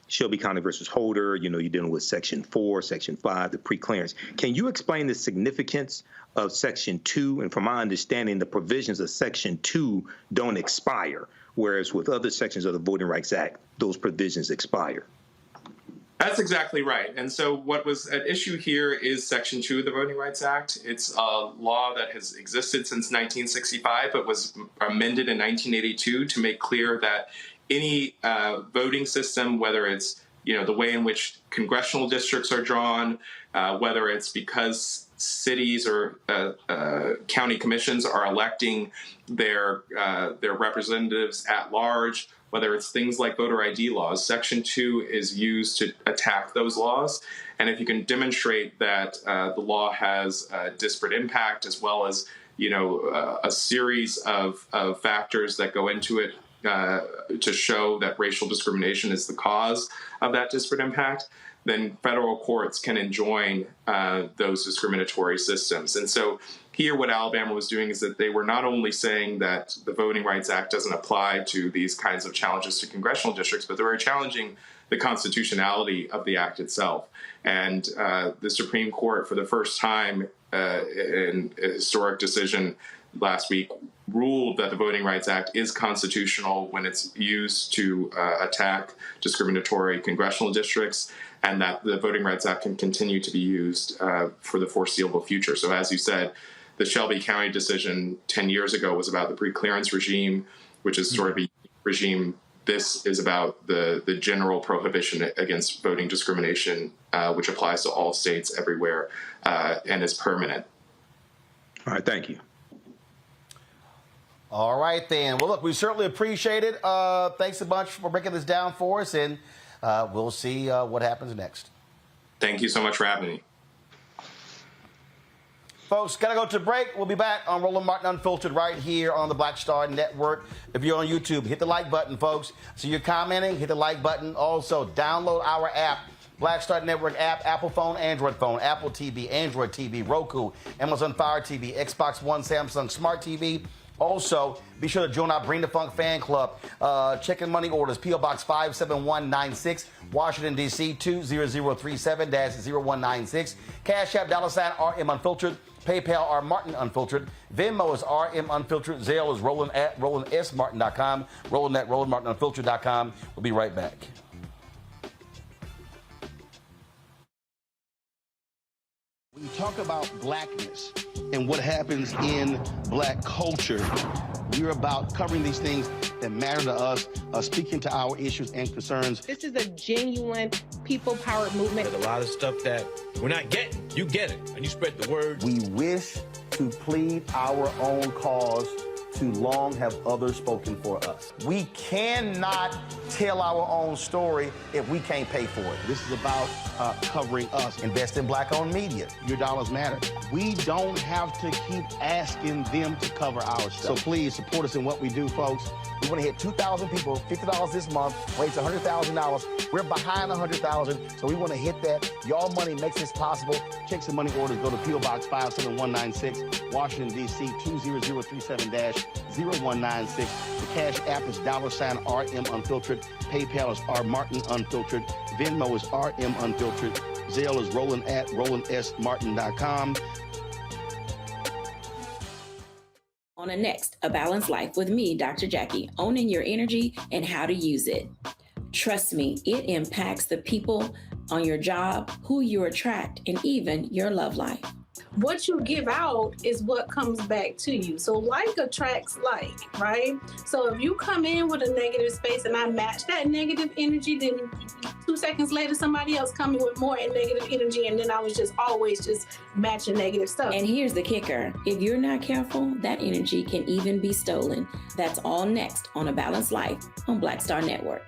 Shelby County versus Holder, you're dealing with Section 4, Section 5, the preclearance. Can you explain the significance of Section 2? And from my understanding, the provisions of Section 2 don't expire, whereas with other sections of the Voting Rights Act, those provisions expire. That's exactly right. And so what was at issue here is Section 2 of the Voting Rights Act. It's a law that has existed since 1965, but was amended in 1982 to make clear that any voting system, whether it's the way in which congressional districts are drawn, whether it's because cities or county commissions are electing their representatives at large, whether it's things like voter ID laws, Section 2 is used to attack those laws. And if you can demonstrate that the law has disparate impact, as well as a series of factors that go into it, to show that racial discrimination is the cause of that disparate impact, then federal courts can enjoin those discriminatory systems. And so here what Alabama was doing is that they were not only saying that the Voting Rights Act doesn't apply to these kinds of challenges to congressional districts, but they were challenging the constitutionality of the act itself. And the Supreme Court, for the first time in a historic decision last week, ruled that the Voting Rights Act is constitutional when it's used to attack discriminatory congressional districts, and that the Voting Rights Act can continue to be used for the foreseeable future. So as you said, the Shelby County decision 10 years ago was about the preclearance regime, which is sort of a regime. This is about the general prohibition against voting discrimination, which applies to all states everywhere and is permanent. All right, thank you. All right, then. Well, look, we certainly appreciate it. Thanks a bunch for breaking this down for us, and we'll see what happens next. Thank you so much for having me. Folks, got to go to break. We'll be back on Roland Martin Unfiltered right here on the Black Star Network. If you're on YouTube, hit the like button, folks. So you're commenting, hit the like button. Also, download our app, Black Star Network app, Apple phone, Android phone, Apple TV, Android TV, Roku, Amazon Fire TV, Xbox One, Samsung Smart TV. Also, be sure to join our Bring the Funk fan club. Checking money orders, P.O. Box 57196, Washington, D.C. 20037-0196. Cash App, $RM Unfiltered. PayPal, R Martin Unfiltered. Venmo is RM Unfiltered. Zelle is Roland at RolandSMartin.com. Roland at RolandMartinUnfiltered.com. We'll be right back. When you talk about blackness and what happens in black culture, we're about covering these things that matter to us, speaking to our issues and concerns. This is a genuine people-powered movement. There's a lot of stuff that we're not getting. You get it, and you spread the word. We wish to plead our own cause. Too long have others spoken for us. We cannot tell our own story if we can't pay for it. This is about covering us. Invest in black-owned media. Your dollars matter. We don't have to keep asking them to cover our stuff. So please support us in what we do, folks. We want to hit 2,000 people, $50 this month, raise $100,000. We're behind $100,000, so we want to hit that. Your money makes this possible. Check some money orders. Go to P.O. Box 57196, Washington, D.C. 20037-0196. The Cash App is $RM Unfiltered. PayPal is R Martin Unfiltered. Venmo is RM Unfiltered. Zelle is Roland at RolandSMartin.com. On the next, A Balanced Life with me, Dr. Jackie, owning your energy and how to use it. Trust me, it impacts the people on your job, who you attract, and even your love life. What you give out is what comes back to you. So like attracts like, right? So if you come in with a negative space and I match that negative energy, then 2 seconds later, somebody else coming with more negative energy, and then I was just always just matching negative stuff. And here's the kicker. If you're not careful, that energy can even be stolen. That's all next on A Balanced Life on Black Star Network.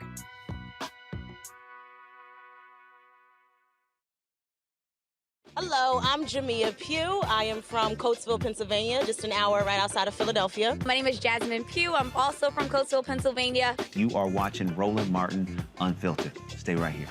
Hello, I'm Jamia Pugh. I am from Coatesville, Pennsylvania, just an hour right outside of Philadelphia. My name is Jasmine Pugh. I'm also from Coatesville, Pennsylvania. You are watching Roland Martin Unfiltered. Stay right here.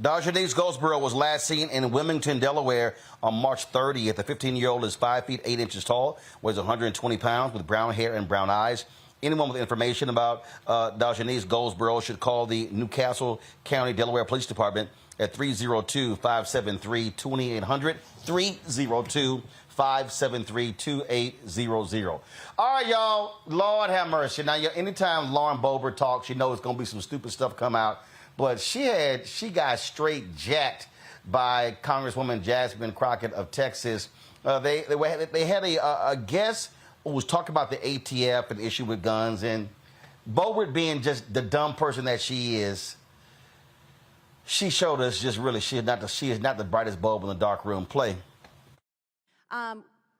Darjanice Goldsboro was last seen in Wilmington, Delaware on March 30th. The 15-year-old is 5 feet 8 inches tall, weighs 120 pounds, with brown hair and brown eyes. Anyone with information about Darjanice Goldsboro should call the Newcastle County, Delaware Police Department at 302-573-2800, 302-573-2800. All right, y'all, Lord have mercy. Now, anytime Lauren Boebert talks, you know it's going to be some stupid stuff come out. But she got straight jacked by Congresswoman Jasmine Crockett of Texas. They had a guest who was talking about the ATF and issue with guns, and Boebert, being just the dumb person that she she showed us just really she is not the brightest bulb in the dark room play.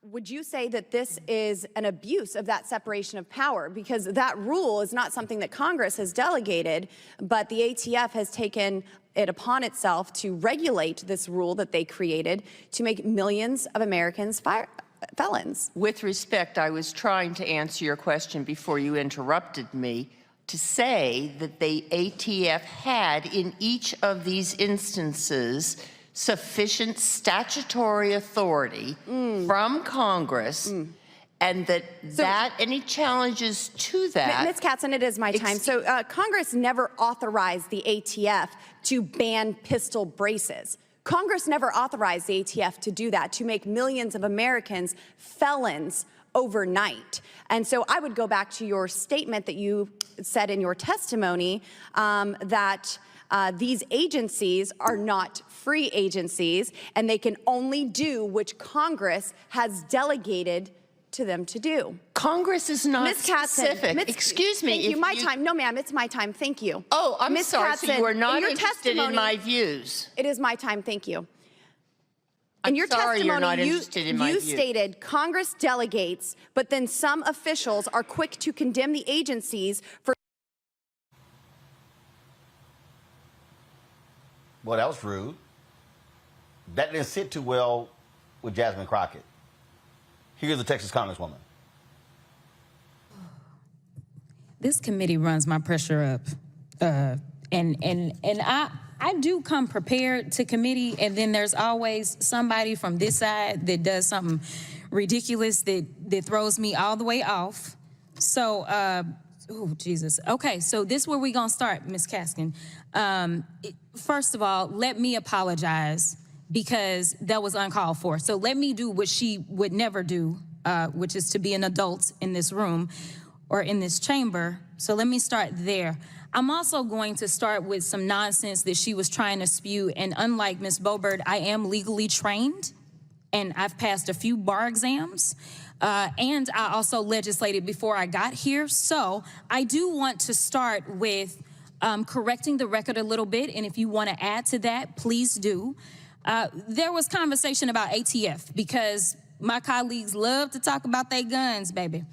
Would you say that this is an abuse of that separation of power? Because that rule is not something that Congress has delegated, but the ATF has taken it upon itself to regulate this rule that they created to make millions of Americans felons. With respect, I was trying to answer your question before you interrupted me to say that the ATF had in each of these instances sufficient statutory authority from Congress, and that any challenges to that. Ms. Katzen, it is my time. So Congress never authorized the ATF to ban pistol braces. Congress never authorized the ATF to do that, to make millions of Americans felons overnight. And so I would go back to your statement that you said in your testimony that these agencies are not free agencies, and they can only do which Congress has delegated to them to do. Congress is not specific. Excuse me. Thank you. My time. No, ma'am, it's my time. Thank you. Oh, I'm Ms. sorry. Katzen, so you are not in your interested in my views. It is my time. Thank you. I'm in your sorry testimony, you're not interested in my views. You stated Congress delegates, but then some officials are quick to condemn the agencies for. Well, that was rude. That didn't sit too well with Jasmine Crockett. Here's the Texas Congresswoman. This committee runs my pressure up, and I do come prepared to committee, and then there's always somebody from this side that does something ridiculous that throws me all the way off. So, oh Jesus. Okay, so this is where we're gonna start, Ms. Kaskin. First of all, let me apologize because that was uncalled for. So let me do what she would never do, which is to be an adult in this room or in this chamber. So let me start there. I'm also going to start with some nonsense that she was trying to spew. And unlike Ms. Boebert, I am legally trained and I've passed a few bar exams. And I also legislated before I got here. So I do want to start with correcting the record a little bit. And if you want to add to that, please do. There was conversation about ATF because my colleagues love to talk about their guns, baby.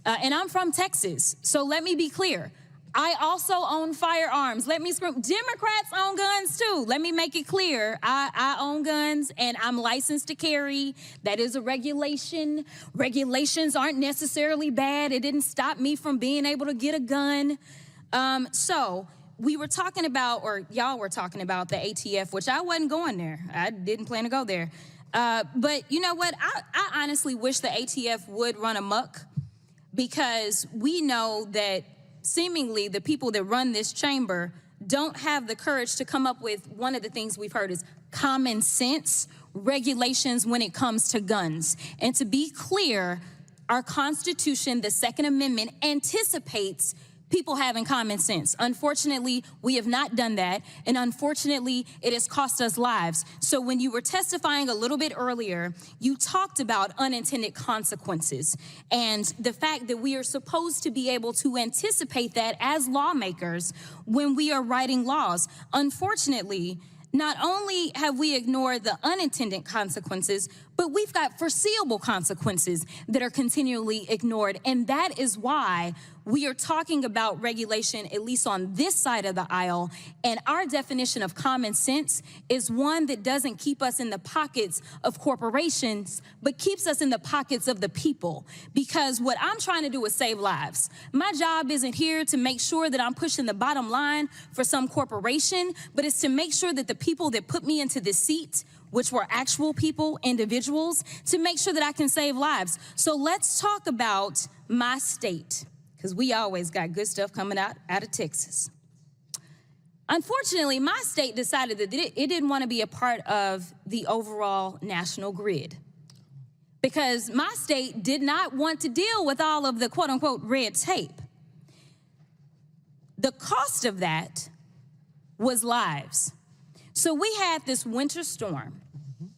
And I'm from Texas, so let me be clear. I also own firearms. Let me scream. Democrats own guns too. Let me make it clear. I own guns and I'm licensed to carry. That is a regulation. Regulations aren't necessarily bad. It didn't stop me from being able to get a gun. So we were talking about, or y'all were talking about the ATF, which I wasn't going there. I didn't plan to go there. But you know what? I honestly wish the ATF would run amok because we know that seemingly the people that run this chamber don't have the courage to come up with one of the things we've heard is common sense regulations when it comes to guns. And to be clear, our Constitution, the Second Amendment, anticipates people having common sense. Unfortunately, we have not done that, and unfortunately, it has cost us lives. So when you were testifying a little bit earlier, you talked about unintended consequences and the fact that we are supposed to be able to anticipate that as lawmakers when we are writing laws. Unfortunately, not only have we ignored the unintended consequences, but we've got foreseeable consequences that are continually ignored. And that is why we are talking about regulation, at least on this side of the aisle. And our definition of common sense is one that doesn't keep us in the pockets of corporations, but keeps us in the pockets of the people. Because what I'm trying to do is save lives. My job isn't here to make sure that I'm pushing the bottom line for some corporation, but it's to make sure that the people that put me into this seat, which were actual people, individuals, to make sure that I can save lives. So let's talk about my state, because we always got good stuff coming out of Texas. Unfortunately, my state decided that it didn't want to be a part of the overall national grid because my state did not want to deal with all of the quote unquote red tape. The cost of that was lives. So we had this winter storm,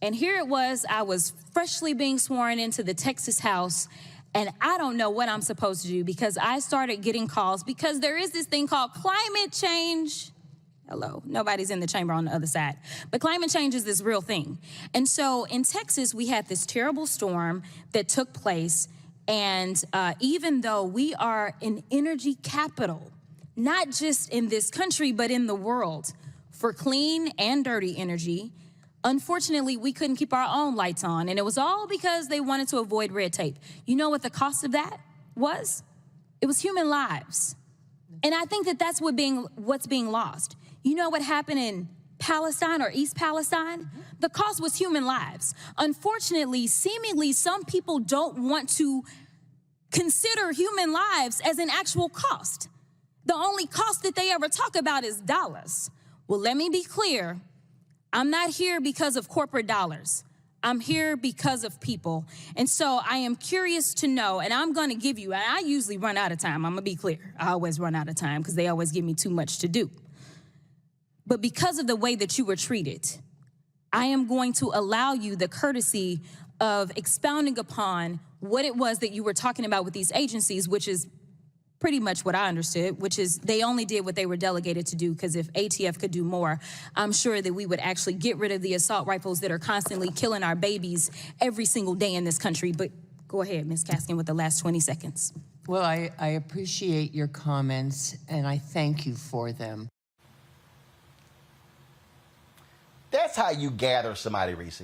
and here it was, I was freshly being sworn into the Texas House, and I don't know what I'm supposed to do because I started getting calls because there is this thing called climate change. Hello, nobody's in the chamber on the other side. But climate change is this real thing. And so in Texas, we had this terrible storm that took place. And even though we are an energy capital, not just in this country, but in the world, for clean and dirty energy, unfortunately, we couldn't keep our own lights on. And it was all because they wanted to avoid red tape. You know what the cost of that was? It was human lives. And I think that that's what's being lost. You know what happened in Palestine or East Palestine? The cost was human lives. Unfortunately, seemingly, some people don't want to consider human lives as an actual cost. The only cost that they ever talk about is dollars. Well, let me be clear. I'm not here because of corporate dollars. I'm here because of people. And so I am curious to know, and I'm going to give you, and I usually run out of time. I'm going to be clear. I always run out of time because they always give me too much to do. But because of the way that you were treated, I am going to allow you the courtesy of expounding upon what it was that you were talking about with these agencies, which is pretty much what I understood, which is they only did what they were delegated to do, because if ATF could do more, I'm sure that we would actually get rid of the assault rifles that are constantly killing our babies every single day in this country. But go ahead, Ms. Kaskin, with the last 20 seconds. Well, I appreciate your comments, and I thank you for them. That's how you gather somebody, Reese.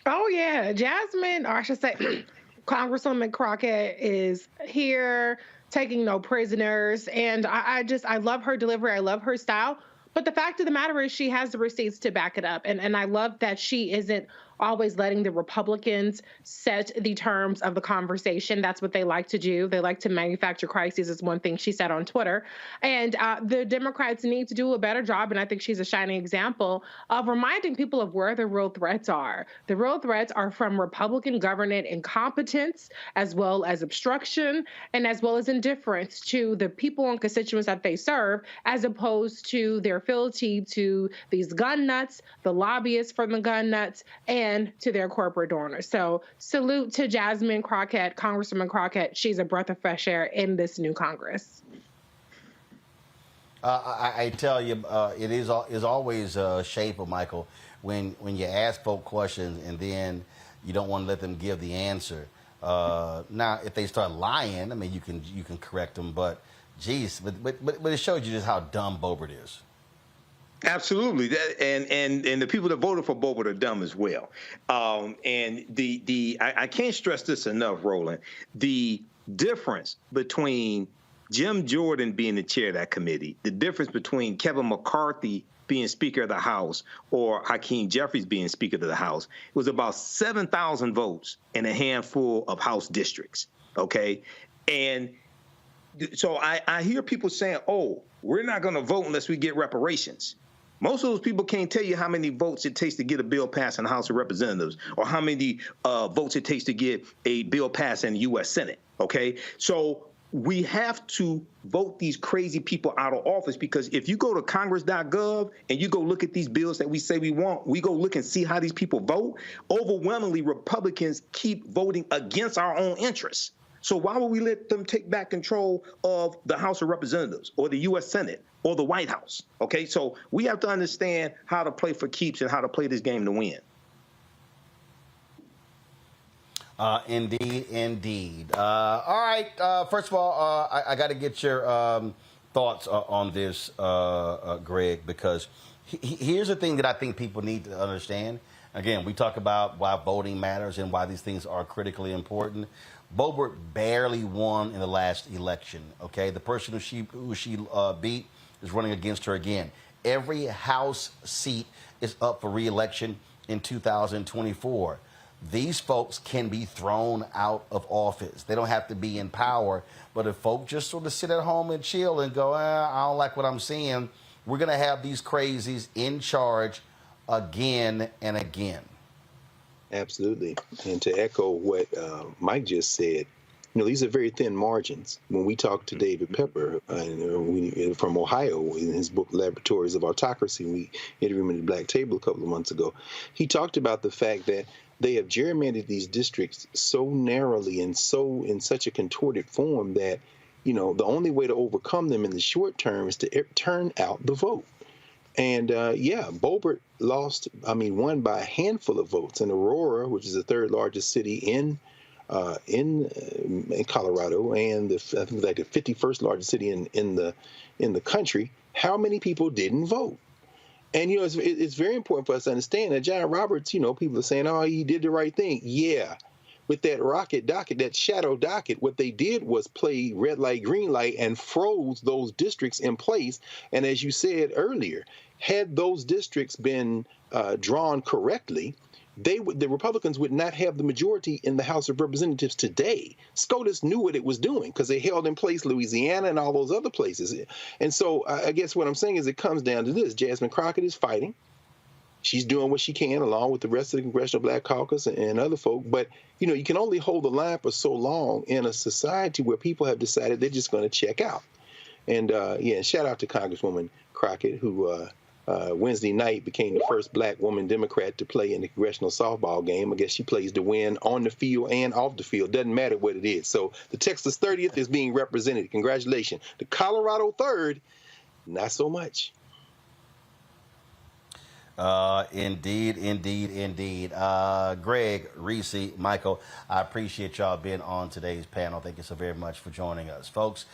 Oh, yeah. Jasmine, or I should say, Congresswoman Crockett is here taking no prisoners. And I love her delivery. I love her style. But the fact of the matter is she has the receipts to back it up. And I love that she isn't always letting the Republicans set the terms of the conversation. That's what they like to do. They like to manufacture crises, is one thing she said on Twitter. And the Democrats need to do a better job, and I think she's a shining example of reminding people of where the real threats are. The real threats are from Republican government incompetence, as well as obstruction, and as well as indifference to the people and constituents that they serve, as opposed to their fealty to these gun nuts, the lobbyists from the gun nuts, and to their corporate donors. So salute to Jasmine Crockett, Congresswoman Crockett. She's a breath of fresh air in this new Congress. I tell you, it is always shameful, Michael, when you ask folk questions and then you don't want to let them give the answer. Now, if they start lying, I mean, you can correct them, but geez, but it shows you just how dumb Boebert is. Absolutely, and the people that voted for Boebert are dumb as well. And I can't stress this enough, Roland. The difference between Jim Jordan being the chair of that committee, the difference between Kevin McCarthy being Speaker of the House or Hakeem Jeffries being Speaker of the House, it was about 7,000 votes in a handful of House districts. Okay, and so I hear people saying, "Oh, we're not going to vote unless we get reparations." Most of those people can't tell you how many votes it takes to get a bill passed in the House of Representatives or how many votes it takes to get a bill passed in the U.S. Senate, okay? So we have to vote these crazy people out of office, because if you go to Congress.gov and you go look at these bills that we say we want, we go look and see how these people vote, overwhelmingly Republicans keep voting against our own interests. So why would we let them take back control of the House of Representatives or the U.S. Senate or the White House? Okay, so we have to understand how to play for keeps and how to play this game to win. Indeed. All right. First of all, I got to get your thoughts on this, Greg, because here's the thing that I think people need to understand. Again, we talk about why voting matters and why these things are critically important. Boebert barely won in the last election, okay? The person who she beat is running against her again. Every House seat is up for re-election in 2024. These folks can be thrown out of office. They don't have to be in power, but if folks just sort of sit at home and chill and go, I don't like what I'm seeing, we're going to have these crazies in charge again and again. Absolutely. And to echo what Mike just said, these are very thin margins. When we talked to David Pepper from Ohio in his book Laboratories of Autocracy, we interviewed him at the Black Table a couple of months ago, he talked about the fact that they have gerrymandered these districts so narrowly and so in such a contorted form that the only way to overcome them in the short term is to turn out the vote. And Boebert won by a handful of votes. And Aurora, which is the third largest city in Colorado, and I think like the 51st largest city in the country, how many people didn't vote? And it's very important for us to understand that John Roberts, people are saying, oh, he did the right thing. Yeah. With that rocket docket, that shadow docket, what they did was play red light, green light, and froze those districts in place. And as you said earlier, had those districts been drawn correctly, the Republicans would not have the majority in the House of Representatives today. SCOTUS knew what it was doing because they held in place Louisiana and all those other places. And so I guess what I'm saying is it comes down to this. Jasmine Crockett is fighting. She's doing what she can along with the rest of the Congressional Black Caucus and other folk. But, you can only hold the line for so long in a society where people have decided they're just going to check out. And, shout out to Congresswoman Crockett, who Wednesday night became the first Black woman Democrat to play in the congressional softball game. I guess she plays to win on the field and off the field. Doesn't matter what it is. So the Texas 30th is being represented. Congratulations. The Colorado 3rd, not so much. Indeed. Greg, Reese, Michael, I appreciate y'all being on today's panel. Thank you so very much for joining us. Folks,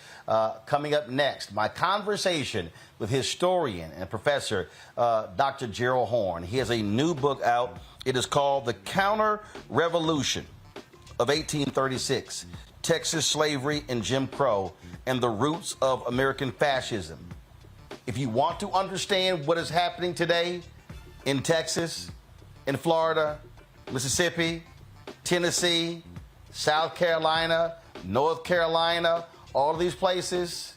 coming up next, my conversation with historian and professor Dr. Gerald Horne. He has a new book out. It is called The Counter-Revolution of 1836, Texas Slavery and Jim Crow, and the Roots of American Fascism. If you want to understand what is happening today in Texas, in Florida, Mississippi, Tennessee, South Carolina, North Carolina, all of these places,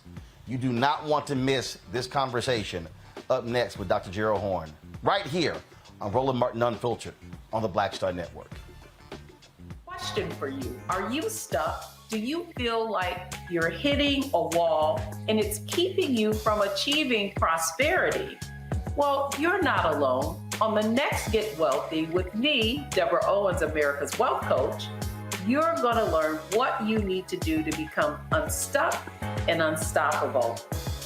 you do not want to miss this conversation up next with Dr. Gerald Horne, right here on Roland Martin Unfiltered on the Black Star Network. Question for you. Are you stuck? Do you feel like you're hitting a wall and it's keeping you from achieving prosperity? Well, you're not alone. On the next Get Wealthy with me, Deborah Owens, America's Wealth Coach, you're going to learn what you need to do to become unstuck and unstoppable.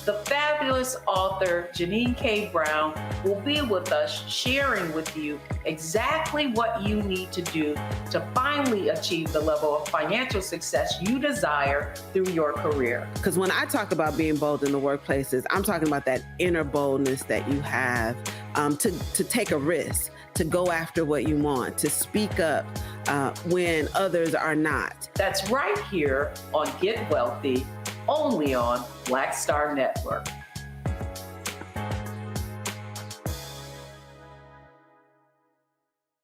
The fabulous author Janine K. Brown will be with us sharing with you exactly what you need to do to finally achieve the level of financial success you desire through your career. Because when I talk about being bold in the workplaces, I'm talking about that inner boldness that you have to take a risk, to go after what you want, to speak up when others are not. That's right here on Get Wealthy, only on Black Star Network.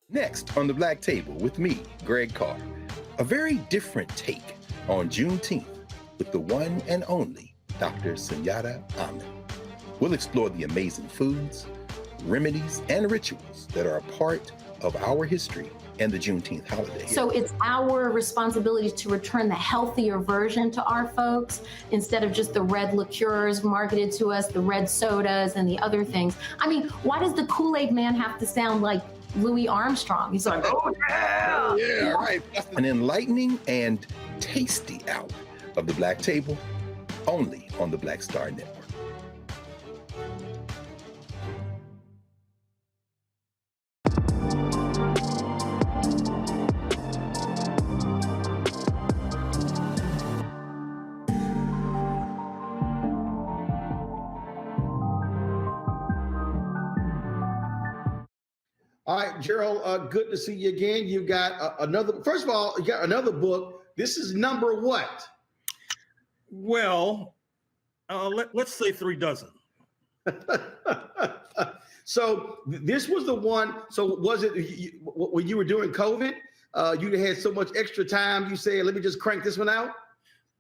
Next on the Black Table with me, Greg Carr, a very different take on Juneteenth with the one and only Dr. Sunyata Ahmed. We'll explore the amazing foods, remedies, and rituals that are a part of our history and the Juneteenth holiday. So it's our responsibility to return the healthier version to our folks instead of just the red liqueurs marketed to us, the red sodas and the other things. I mean, why does the Kool-Aid man have to sound like Louis Armstrong? He's like, oh yeah! Yeah, right. An enlightening and tasty hour of the Black Table, only on the Black Star Network. All right, Gerald, good to see you again. You got another, first of all, you got another book. This is number what? Well, let's say 3 dozen. So this was the one. So was it when you were doing COVID? You had so much extra time. You said, let me just crank this one out?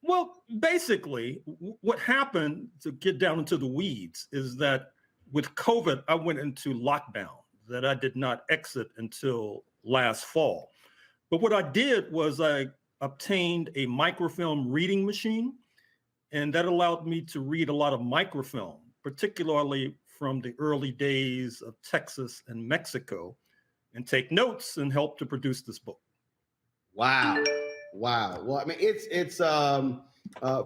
Well, basically, what happened, to get down into the weeds, is that with COVID, I went into lockdown that I did not exit until last fall. But what I did was I obtained a microfilm reading machine, and that allowed me to read a lot of microfilm, particularly from the early days of Texas and Mexico, and take notes and help to produce this book. Wow. Wow. Well, I mean, it's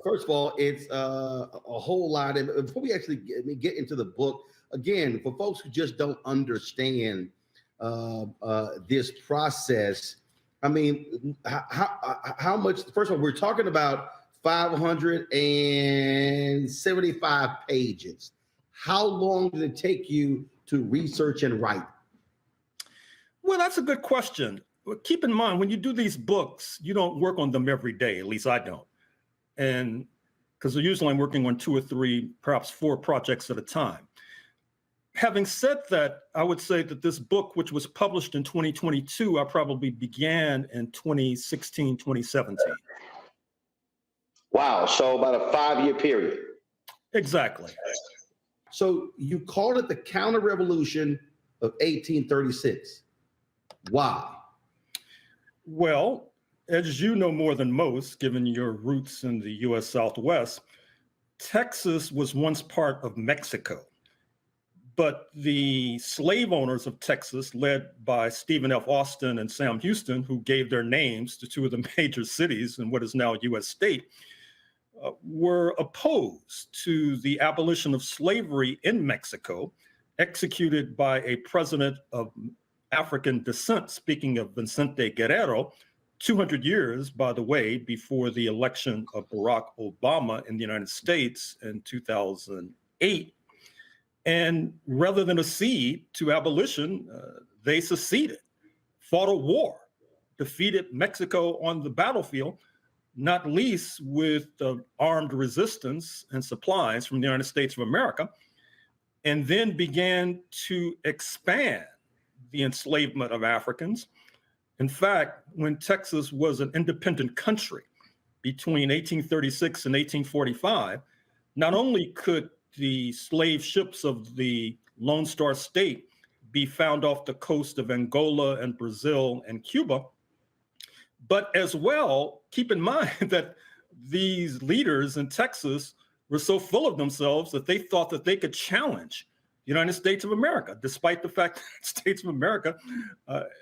First of all, it's a whole lot. And before we actually get into the book, again, for folks who just don't understand this process, I mean, how much? First of all, we're talking about 575 pages. How long did it take you to research and write? Well, that's a good question. Keep in mind, when you do these books, you don't work on them every day. At least I don't. And because usually I'm working on 2 or 3, perhaps 4 projects at a time. Having said that, I would say that this book, which was published in 2022, I probably began in 2016, 2017. Wow. So about a 5-year period. Exactly. So you called it the counter-revolution of 1836. Why? Well, as you know more than most, given your roots in the U.S. Southwest, Texas was once part of Mexico. But the slave owners of Texas, led by Stephen F. Austin and Sam Houston, who gave their names to 2 of the major cities in what is now a U.S. state, were opposed to the abolition of slavery in Mexico, executed by a president of African descent, speaking of Vicente Guerrero, 200 years, by the way, before the election of Barack Obama in the United States in 2008. And rather than accede to abolition, they seceded, fought a war, defeated Mexico on the battlefield, not least with armed resistance and supplies from the United States of America, and then began to expand the enslavement of Africans. In fact, when Texas was an independent country between 1836 and 1845, not only could the slave ships of the Lone Star State be found off the coast of Angola and Brazil and Cuba, but as well, keep in mind that these leaders in Texas were so full of themselves that they thought that they could challenge the United States of America, despite the fact that the States of America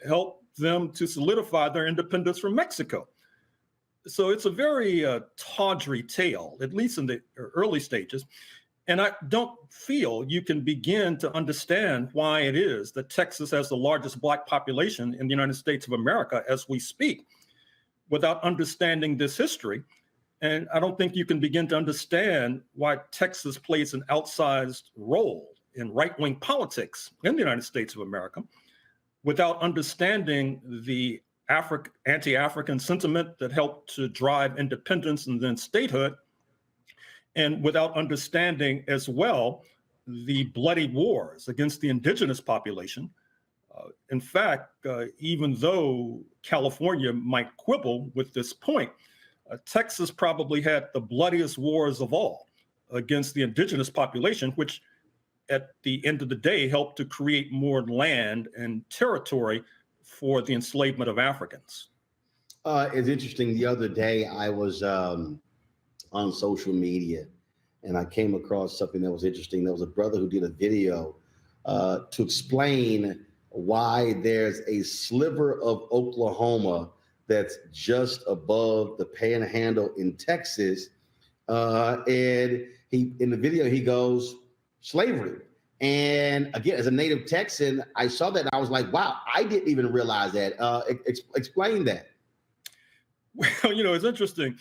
helped them to solidify their independence from Mexico. So it's a very tawdry tale, at least in the early stages. And I don't feel you can begin to understand why it is that Texas has the largest Black population in the United States of America as we speak, without understanding this history. And I don't think you can begin to understand why Texas plays an outsized role in right-wing politics in the United States of America without understanding the anti-African sentiment that helped to drive independence and then statehood, and without understanding as well the bloody wars against the indigenous population. In fact, even though California might quibble with this point, Texas probably had the bloodiest wars of all against the indigenous population, which at the end of the day helped to create more land and territory for the enslavement of Africans. It's interesting. The other day I was on social media and I came across something that was interesting. There was a brother who did a video to explain why there's a sliver of Oklahoma that's just above the panhandle in Texas. And in the video, he goes, slavery. And again, as a native Texan, I saw that and I was like, wow, I didn't even realize that. Explain that. Well, you know, it's interesting.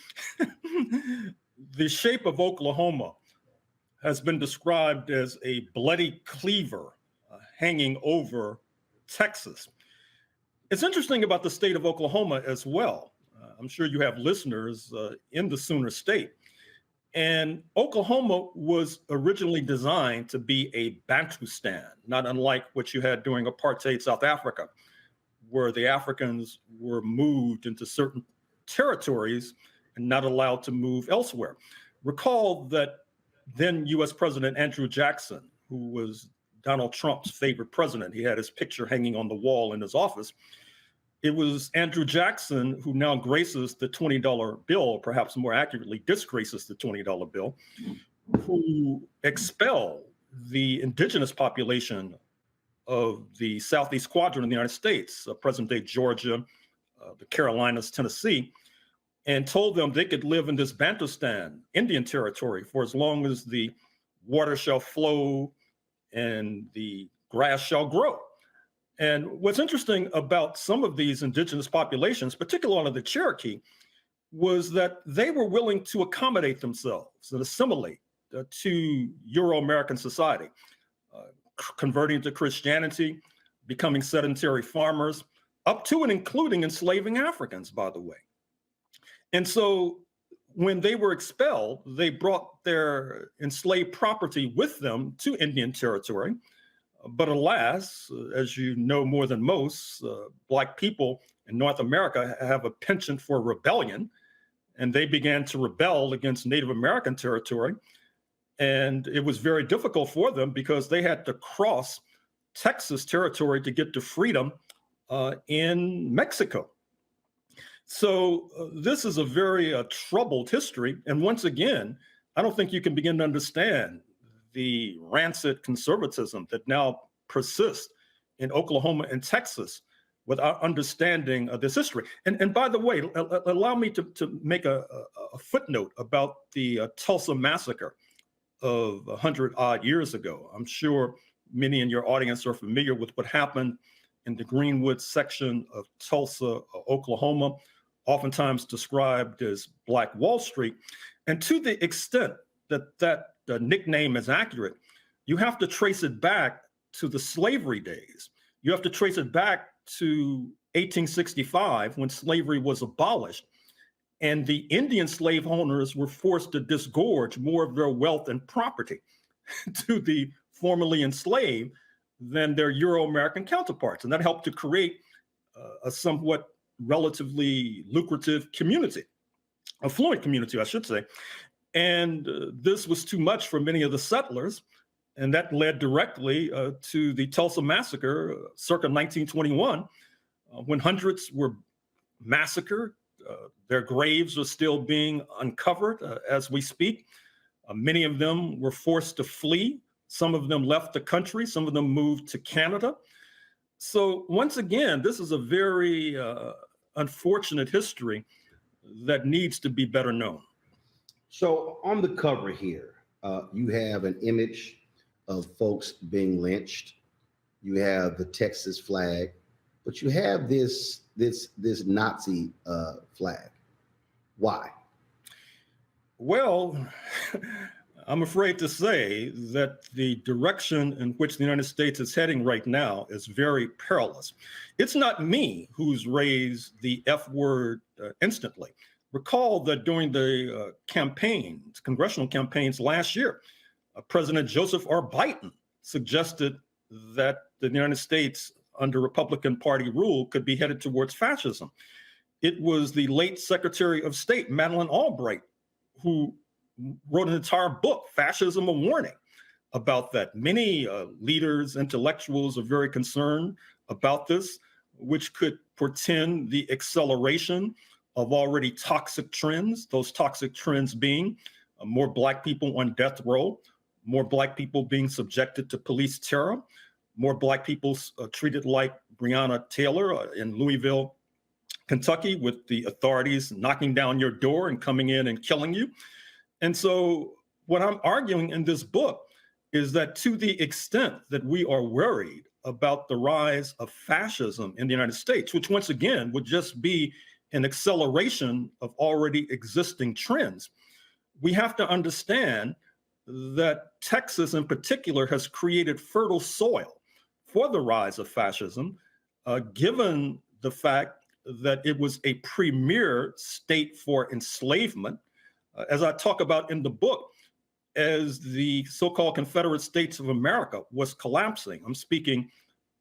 The shape of Oklahoma has been described as a bloody cleaver hanging over Texas. It's interesting about the state of Oklahoma as well. I'm sure you have listeners in the Sooner State. And Oklahoma was originally designed to be a Bantustan, not unlike what you had during apartheid South Africa, where the Africans were moved into certain territories and not allowed to move elsewhere. Recall that then U.S. President Andrew Jackson, who was Donald Trump's favorite president, he had his picture hanging on the wall in his office. It was Andrew Jackson who now graces the $20 bill, or perhaps more accurately, disgraces the $20 bill, who expelled the indigenous population of the Southeast Quadrant of the United States, present-day Georgia, the Carolinas, Tennessee. and told them they could live in this Bantustan Indian territory for as long as the water shall flow and the grass shall grow. And what's interesting about some of these indigenous populations, particularly the Cherokee, was that they were willing to accommodate themselves and assimilate to Euro-American society, converting to Christianity, becoming sedentary farmers, up to and including enslaving Africans, by the way. And so when they were expelled, they brought their enslaved property with them to Indian territory. But alas, as you know more than most, Black people in North America have a penchant for rebellion, and they began to rebel against Native American territory. And it was very difficult for them because they had to cross Texas territory to get to freedom in Mexico. So this is a very troubled history. And once again, I don't think you can begin to understand the rancid conservatism that now persists in Oklahoma and Texas without understanding this history. And by the way, allow me to make a footnote about the Tulsa massacre of 100-odd years ago. I'm sure many in your audience are familiar with what happened in the Greenwood section of Tulsa, Oklahoma, oftentimes described as Black Wall Street. And to the extent that that nickname is accurate, you have to trace it back to the slavery days. You have to trace it back to 1865 when slavery was abolished. And the Indian slave owners were forced to disgorge more of their wealth and property to the formerly enslaved than their Euro-American counterparts. And that helped to create a somewhat relatively lucrative community, affluent community, I should say. And this was too much for many of the settlers. And that led directly to the Tulsa massacre circa 1921, when hundreds were massacred. Their graves are still being uncovered as we speak. Many of them were forced to flee. Some of them left the country. Some of them moved to Canada. So once again, this is a very unfortunate history that needs to be better known. So on the cover here, you have an image of folks being lynched. You have the Texas flag, but you have this Nazi flag. Why? Well, I'm afraid to say that the direction in which the United States is heading right now is very perilous. It's not me who's raised the F word instantly. Recall that during the campaigns, congressional campaigns last year, President Joseph R. Biden suggested that the United States under Republican Party rule could be headed towards fascism. It was the late Secretary of State, Madeleine Albright, who wrote an entire book, Fascism: A Warning, about that. Many leaders, intellectuals are very concerned about this, which could portend the acceleration of already toxic trends, those toxic trends being more Black people on death row, more Black people being subjected to police terror, more Black people treated like Breonna Taylor in Louisville, Kentucky, with the authorities knocking down your door and coming in and killing you. And so what I'm arguing in this book is that to the extent that we are worried about the rise of fascism in the United States, which once again would just be an acceleration of already existing trends, we have to understand that Texas in particular has created fertile soil for the rise of fascism, given the fact that it was a premier state for enslavement. As I talk about in the book, as the so-called Confederate States of America was collapsing, I'm speaking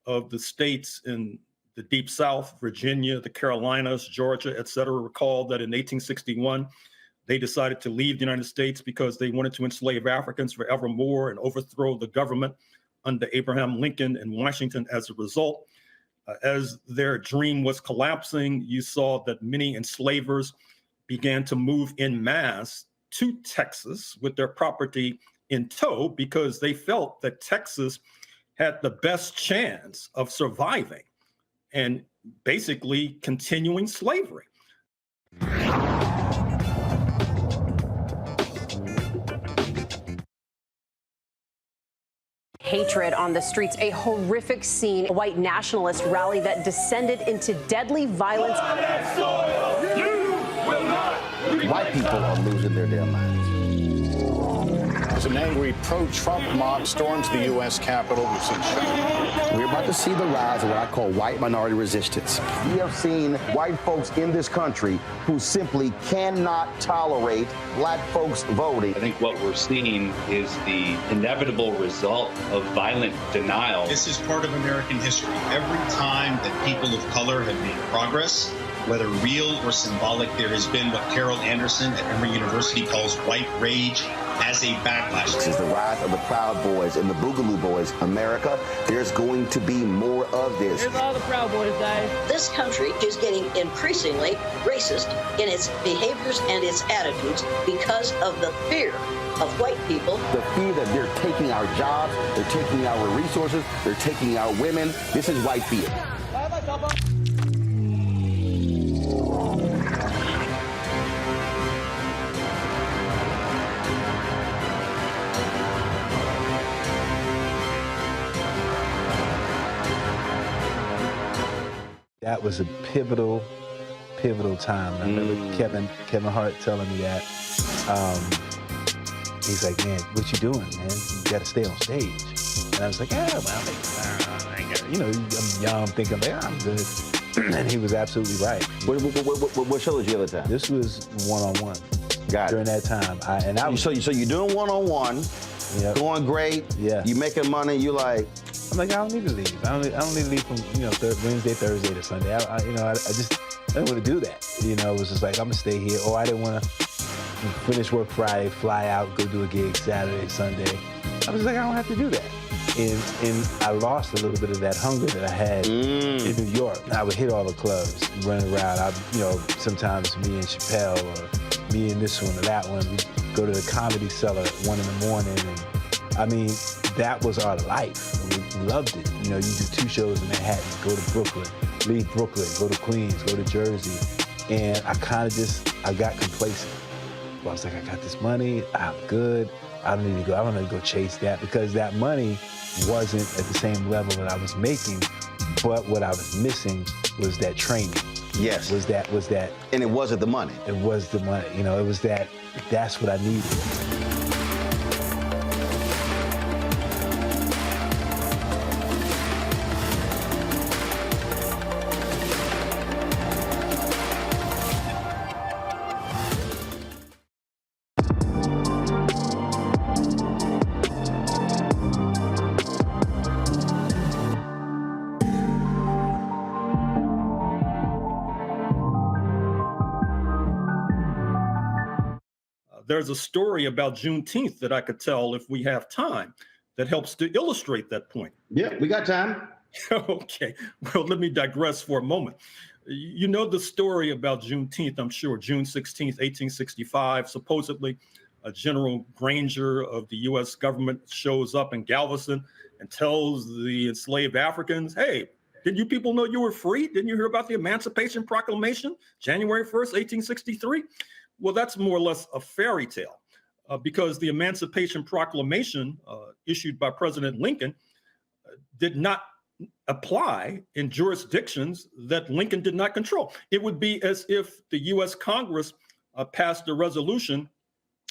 of the states in the Deep South, Virginia, the Carolinas, Georgia, et cetera. Recall that in 1861, they decided to leave the United States because they wanted to enslave Africans forevermore and overthrow the government under Abraham Lincoln and Washington as a result. As their dream was collapsing, you saw that many enslavers began to move en masse to Texas with their property in tow because they felt that Texas had the best chance of surviving and basically continuing slavery. hatred on the streets, a horrific scene, a white nationalist rally that descended into deadly violence. White people are losing their damn minds. As an angry pro-Trump mob storms the U.S. Capitol, We're about to see the rise of what I call white minority resistance. We have seen white folks in this country who simply cannot tolerate black folks voting. I think what we're seeing is the inevitable result of violent denial. This is part of American history. Every time that people of color have made progress, whether real or symbolic, there has been what Carol Anderson at Emory University calls white rage as a backlash. This is the rise of the Proud Boys and the Boogaloo Boys. America, there's going to be more of this. Here's all the Proud Boys, guys. This country is getting increasingly racist in its behaviors and its attitudes because of the fear of white people. The fear that they're taking our jobs, they're taking our resources, they're taking our women. This is white fear. That was a pivotal time. I remember Kevin Hart telling me that. He's like, man, what you doing, man? You got to stay on stage. And I was like, yeah, well, I got, you know, I'm young, thinking, like, I'm good. And he was absolutely right. What show was you at the time? This was one-on-one. Got it. During that time. So you're doing one-on-one, going great. Yeah. You making money. You like. I'm like, I don't need to leave. I don't need to leave from Wednesday, Thursday to Sunday. I didn't want to do that. It was just like I'm gonna stay here. Or I didn't want to finish work Friday, fly out, go do a gig Saturday, Sunday. I was like, I don't have to do that. And I lost a little bit of that hunger that I had in New York. I would hit all the clubs, run around. Sometimes me and Chappelle or me and this one or that one, we'd go to the Comedy Cellar at 1 a.m. And that was our life. We loved it. You do 2 shows in Manhattan, go to Brooklyn, leave Brooklyn, go to Queens, go to Jersey. And I got complacent. I was like, I got this money, I'm good. I don't need to go chase that, because that money wasn't at the same level that I was making, but what I was missing was that training. Yes. Was that. And it wasn't the money. It was the money. It was that's what I needed. There's a story about Juneteenth that I could tell if we have time that helps to illustrate that point. Yeah, we got time. Okay, well, let me digress for a moment. You know the story about Juneteenth, I'm sure. June 16th, 1865, supposedly General Granger of the U.S. government shows up in Galveston and tells the enslaved Africans, hey, didn't you people know you were free? Didn't you hear about the Emancipation Proclamation, January 1st, 1863? Well, that's more or less a fairy tale because the Emancipation Proclamation issued by President Lincoln did not apply in jurisdictions that Lincoln did not control. It would be as if the U.S. Congress passed a resolution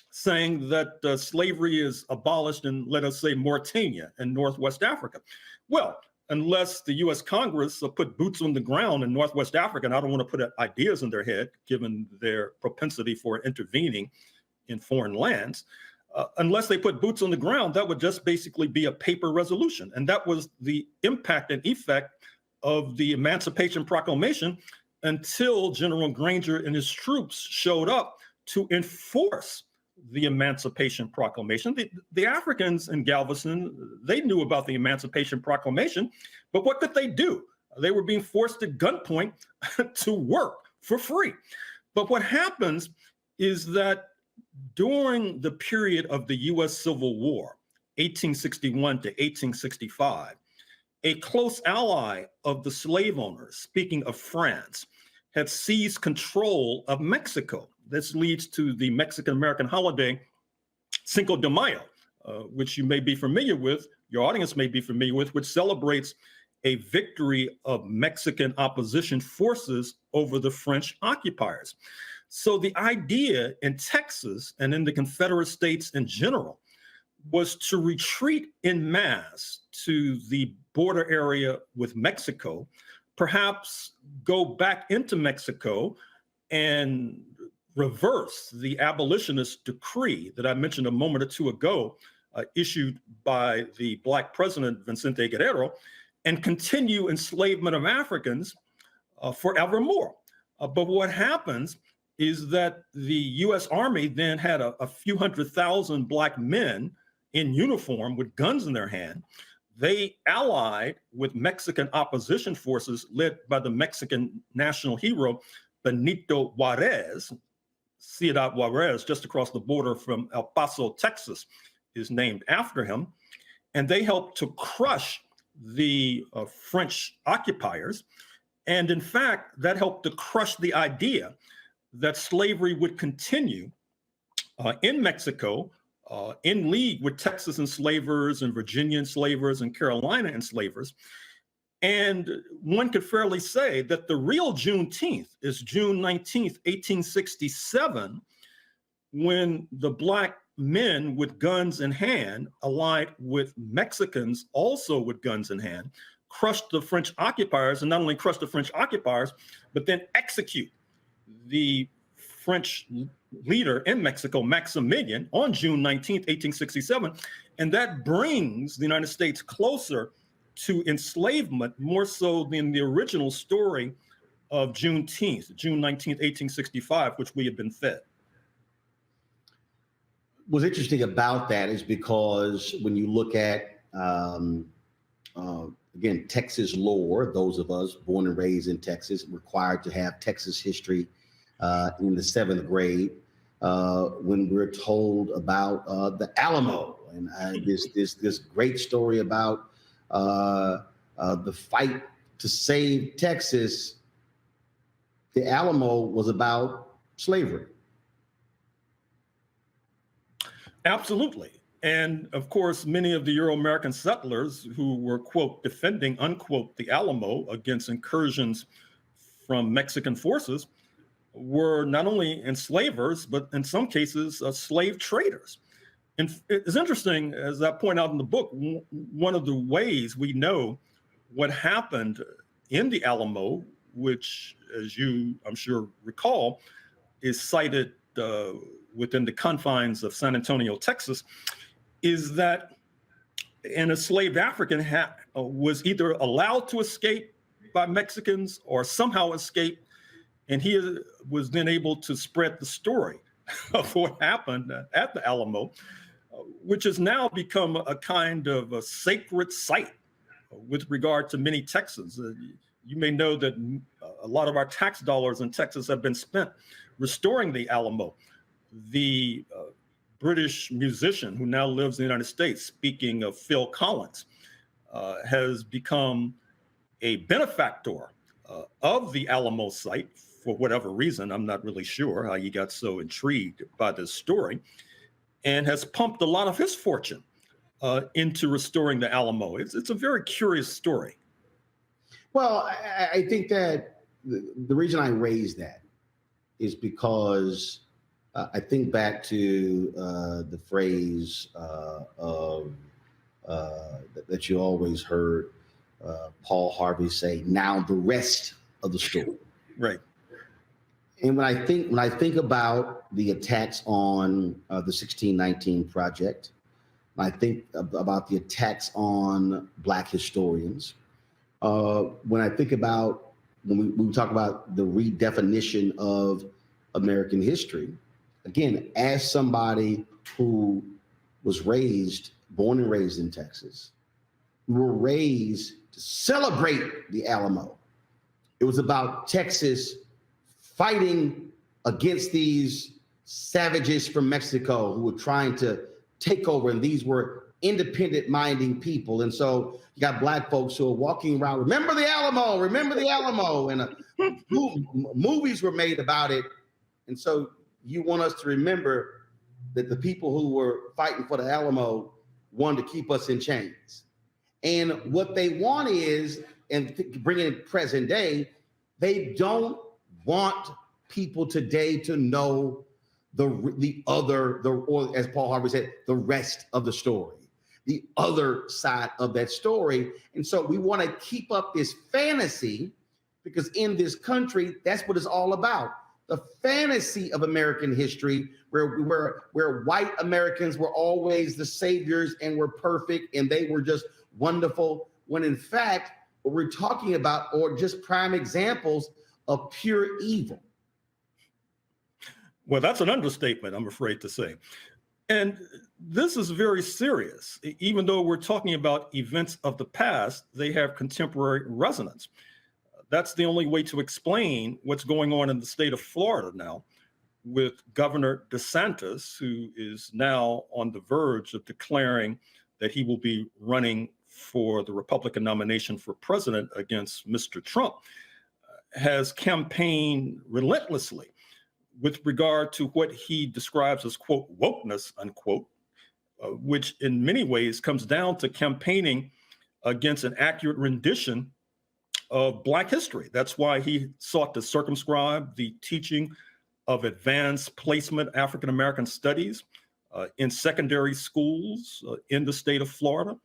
saying that slavery is abolished in, let us say, Mauritania and Northwest Africa. Well, unless the U.S. Congress put boots on the ground in Northwest Africa, and I don't want to put ideas in their head, given their propensity for intervening in foreign lands, unless they put boots on the ground, that would just basically be a paper resolution. And that was the impact and effect of the Emancipation Proclamation until General Granger and his troops showed up to enforce the Emancipation Proclamation. The Africans in Galveston, they knew about the Emancipation Proclamation, but what could they do? They were being forced at gunpoint to work for free. But what happens is that during the period of the U.S. Civil War, 1861 to 1865, a close ally of the slave owners, speaking of France, had seized control of Mexico. This leads to the Mexican-American holiday, Cinco de Mayo, which you may be familiar with, your audience may be familiar with, which celebrates a victory of Mexican opposition forces over the French occupiers. So the idea in Texas and in the Confederate States in general was to retreat en masse to the border area with Mexico, perhaps go back into Mexico and reverse the abolitionist decree that I mentioned a moment or two ago, issued by the Black president, Vicente Guerrero, and continue enslavement of Africans forevermore. But what happens is that the US Army then had a few 100,000 Black men in uniform with guns in their hand. They allied with Mexican opposition forces led by the Mexican national hero, Benito Juarez. Ciudad Juarez, just across the border from El Paso, Texas, is named after him. And they helped to crush the French occupiers. And in fact, that helped to crush the idea that slavery would continue in Mexico, in league with Texas enslavers and Virginia enslavers and Carolina enslavers. And one could fairly say that the real Juneteenth is June 19th, 1867, when the Black men with guns in hand, allied with Mexicans also with guns in hand, crushed the French occupiers, and not only crushed the French occupiers, but then execute the French leader in Mexico, Maximilian, on June 19th, 1867. And that brings the United States closer to enslavement, more so than the original story of Juneteenth, June 19th, 1865, which we have been fed. What's interesting about that is because when you look at, again, Texas lore, those of us born and raised in Texas, required to have Texas history in the 7th grade, when we're told about the Alamo, and this great story about the fight to save Texas. The Alamo was about slavery. Absolutely. And of course, many of the Euro-American settlers who were, quote, defending, unquote, the Alamo against incursions from Mexican forces were not only enslavers, but in some cases, slave traders. And it's interesting, as I point out in the book, one of the ways we know what happened in the Alamo, which, as you, I'm sure, recall, is cited within the confines of San Antonio, Texas, is that an enslaved African was either allowed to escape by Mexicans or somehow escape, and he was then able to spread the story of what happened at the Alamo, which has now become a kind of a sacred site with regard to many Texans. You may know that a lot of our tax dollars in Texas have been spent restoring the Alamo. The British musician who now lives in the United States, speaking of Phil Collins, has become a benefactor of the Alamo site for whatever reason. I'm not really sure how he got so intrigued by this story, and has pumped a lot of his fortune into restoring the Alamo. It's a very curious story. Well, I think that the reason I raise that is because I think back to the phrase that you always heard Paul Harvey say, "Now the rest of the story." Right. And when I think about the attacks on the 1619 Project, I think about the attacks on Black historians. When I think about when we talk about the redefinition of American history, again, as somebody who was born and raised in Texas, we were raised to celebrate the Alamo. It was about Texas fighting against these savages from Mexico who were trying to take over, and these were independent-minding people. And so you got Black folks who are walking around, remember the Alamo, and movies were made about it. And so you want us to remember that the people who were fighting for the Alamo wanted to keep us in chains. And what they want is, and bringing it present day, they don't want people today to know or as Paul Harvey said, the rest of the story, the other side of that story. And so we want to keep up this fantasy, because in this country, that's what it's all about. The fantasy of American history, where white Americans were always the saviors and were perfect and they were just wonderful, when in fact, what we're talking about are just prime examples of pure evil. Well, that's an understatement, I'm afraid to say. And this is very serious. Even though we're talking about events of the past, they have contemporary resonance. That's the only way to explain what's going on in the state of Florida now with Governor DeSantis, who is now on the verge of declaring that he will be running for the Republican nomination for president against Mr. Trump, has campaigned relentlessly with regard to what he describes as, quote, wokeness, unquote, which in many ways comes down to campaigning against an accurate rendition of Black history. That's why he sought to circumscribe the teaching of advanced placement African-American studies in secondary schools in the state of Florida.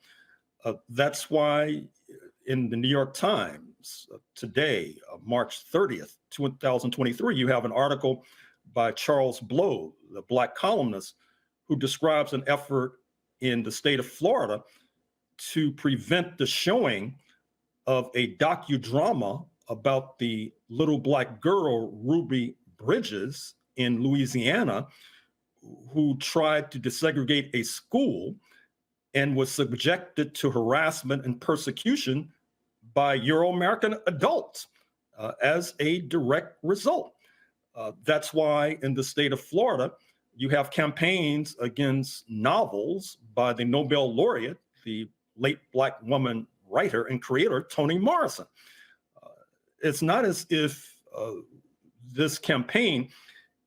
That's why in the New York Times today, March 30th, 2023, you have an article by Charles Blow, the Black columnist, who describes an effort in the state of Florida to prevent the showing of a docudrama about the little Black girl, Ruby Bridges, in Louisiana, who tried to desegregate a school and was subjected to harassment and persecution by Euro-American adults as a direct result. That's why in the state of Florida, you have campaigns against novels by the Nobel laureate, the late Black woman writer and creator, Toni Morrison. It's not as if this campaign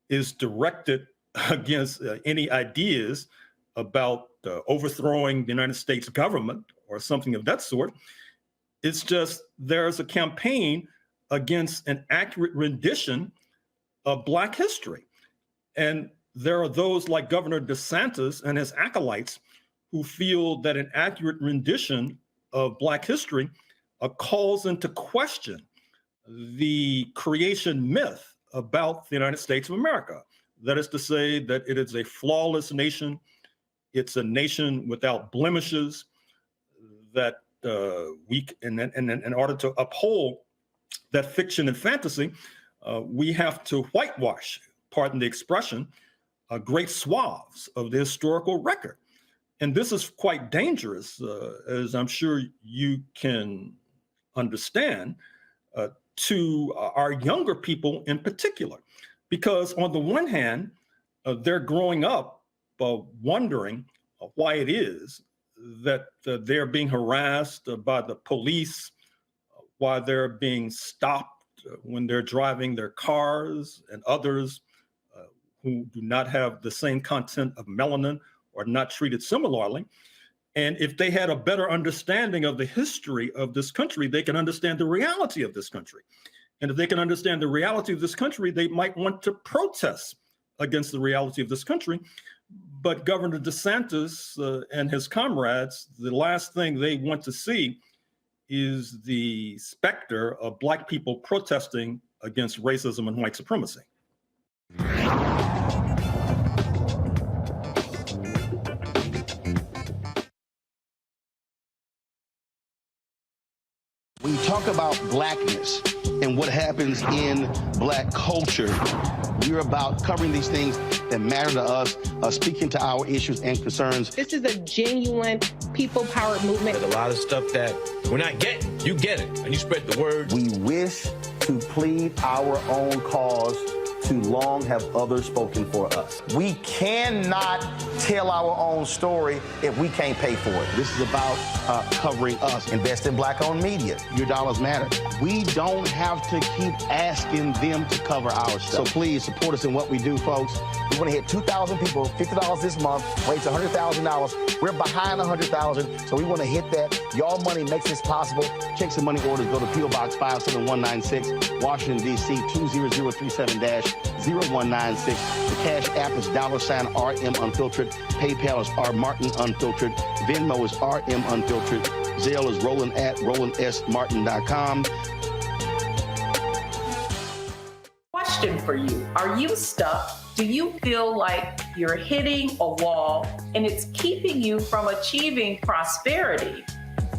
is directed against any ideas about overthrowing the United States government or something of that sort. It's just there's a campaign against an accurate rendition of Black history. And there are those like Governor DeSantis and his acolytes who feel that an accurate rendition of Black history calls into question the creation myth about the United States of America. That is to say that it is a flawless nation. It's a nation without blemishes, that in order to uphold that fiction and fantasy, we have to whitewash, pardon the expression, great swaths of the historical record. And this is quite dangerous, as I'm sure you can understand, to our younger people in particular. Because on the one hand, they're growing up wondering why it is that they're being harassed by the police, why they're being stopped when they're driving their cars, and others who do not have the same content of melanin or not treated similarly. And if they had a better understanding of the history of this country, they can understand the reality of this country. And if they can understand the reality of this country, they might want to protest against the reality of this country. But Governor DeSantis and his comrades, the last thing they want to see is the specter of Black people protesting against racism and white supremacy. When you talk about Blackness and what happens in Black culture, we're about covering these things that matter to us, speaking to our issues and concerns. This is a genuine people-powered movement. There's a lot of stuff that we're not getting. You get it, and you spread the word. We wish to plead our own cause too long have others spoken for us. We cannot tell our own story if we can't pay for it. This is about covering us. Invest in Black-owned media. Your dollars matter. We don't have to keep asking them to cover our stuff. So please support us in what we do, folks. We want to hit 2,000 people, $50 this month, raise $100,000. We're behind 100,000, so we want to hit that. Y'all money makes this possible. Checks and money orders go to PO Box 57196, Washington, D.C. 20037-0196. The Cash App is $RM Unfiltered. PayPal is R Martin Unfiltered. Venmo is RM Unfiltered. Zelle is roland@rolandsmartin.com. Question for you. Are you stuck? Do you feel like you're hitting a wall and it's keeping you from achieving prosperity?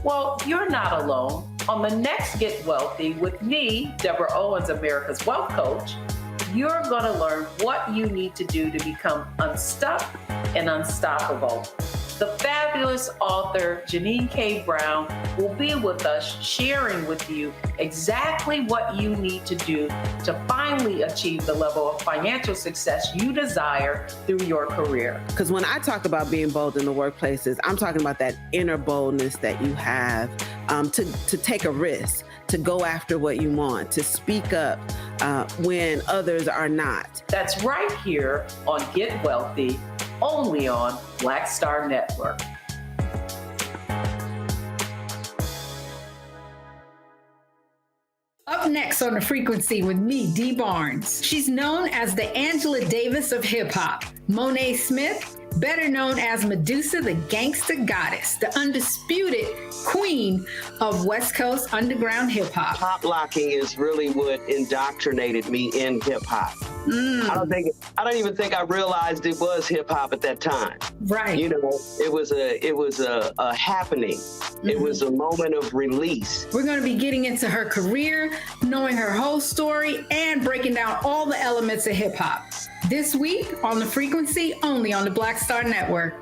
Well, you're not alone. On the next Get Wealthy with me, Deborah Owens, America's Wealth Coach, you're going to learn what you need to do to become unstuck and unstoppable. The fabulous author Janine K. Brown will be with us sharing with you exactly what you need to do to finally achieve the level of financial success you desire through your career. Because when I talk about being bold in the workplaces, I'm talking about that inner boldness that you have to take a risk, to go after what you want, to speak up when others are not. That's right here on Get Wealthy, only on Black Star Network. Up next on The Frequency with me, Dee Barnes. She's known as the Angela Davis of hip hop. Monet Smith, better known as Medusa, the gangsta goddess, the undisputed queen of West Coast underground hip hop. Pop locking is really what indoctrinated me in hip hop. I don't even think I realized it was hip hop at that time. Right. You know, it was a happening. It was a moment of release. We're going to be getting into her career, knowing her whole story, and breaking down all the elements of hip hop. This week on The Frequency, only on the Black Star Network.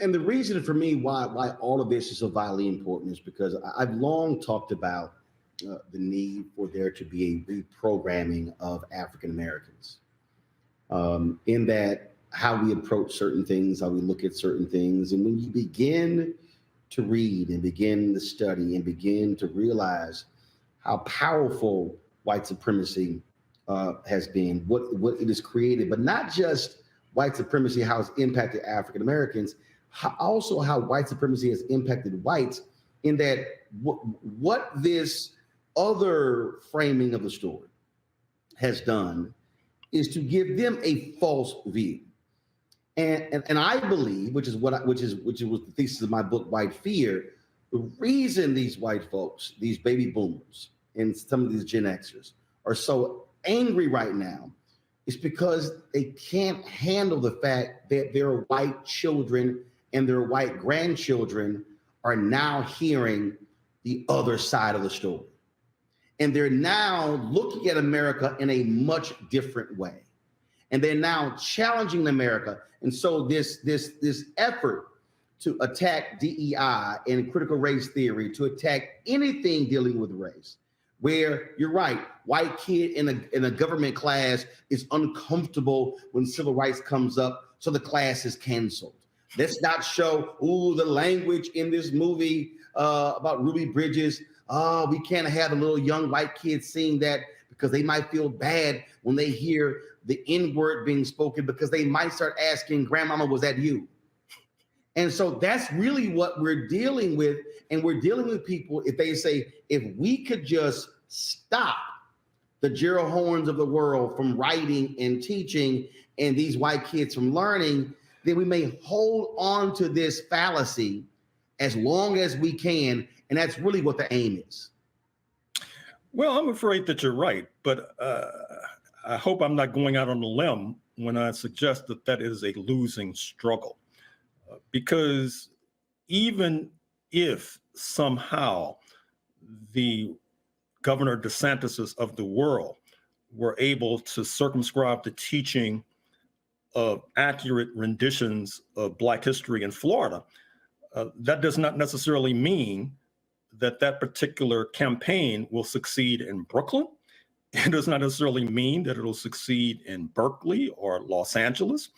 And the reason for me why all of this is so vitally important is because I've long talked about the need for there to be a reprogramming of African Americans, in that how we approach certain things, how we look at certain things. And when you begin to read and begin to study and begin to realize how powerful white supremacy has been, what it has created, but not just white supremacy, how it's impacted African Americans, also how white supremacy has impacted whites, in that what this other framing of the story has done is to give them a false view. And I believe, which was the thesis of my book, White Fear, the reason these white folks, these baby boomers, and some of these Gen Xers are so angry right now is because they can't handle the fact that their white children and their white grandchildren are now hearing the other side of the story. And they're now looking at America in a much different way. And they're now challenging America. And so this effort to attack DEI and critical race theory, to attack anything dealing with race, where you're right, white kid in a government class is uncomfortable when civil rights comes up, so the class is canceled. Let's not show, the language in this movie about Ruby Bridges. We can't have a little young white kids seeing that because they might feel bad when they hear the N-word being spoken, because they might start asking, Grandmama, was that you? And so that's really what we're dealing with. And we're dealing with people, if they say, if we could just stop the Gerald Horns of the world from writing and teaching and these white kids from learning, then we may hold on to this fallacy as long as we can. And that's really what the aim is. Well, I'm afraid that you're right, but I hope I'm not going out on a limb when I suggest that that is a losing struggle. Because even if somehow the Governor DeSantis of the world were able to circumscribe the teaching of accurate renditions of Black history in Florida, that does not necessarily mean that that particular campaign will succeed in Brooklyn. It does not necessarily mean that it'll succeed in Berkeley or Los Angeles.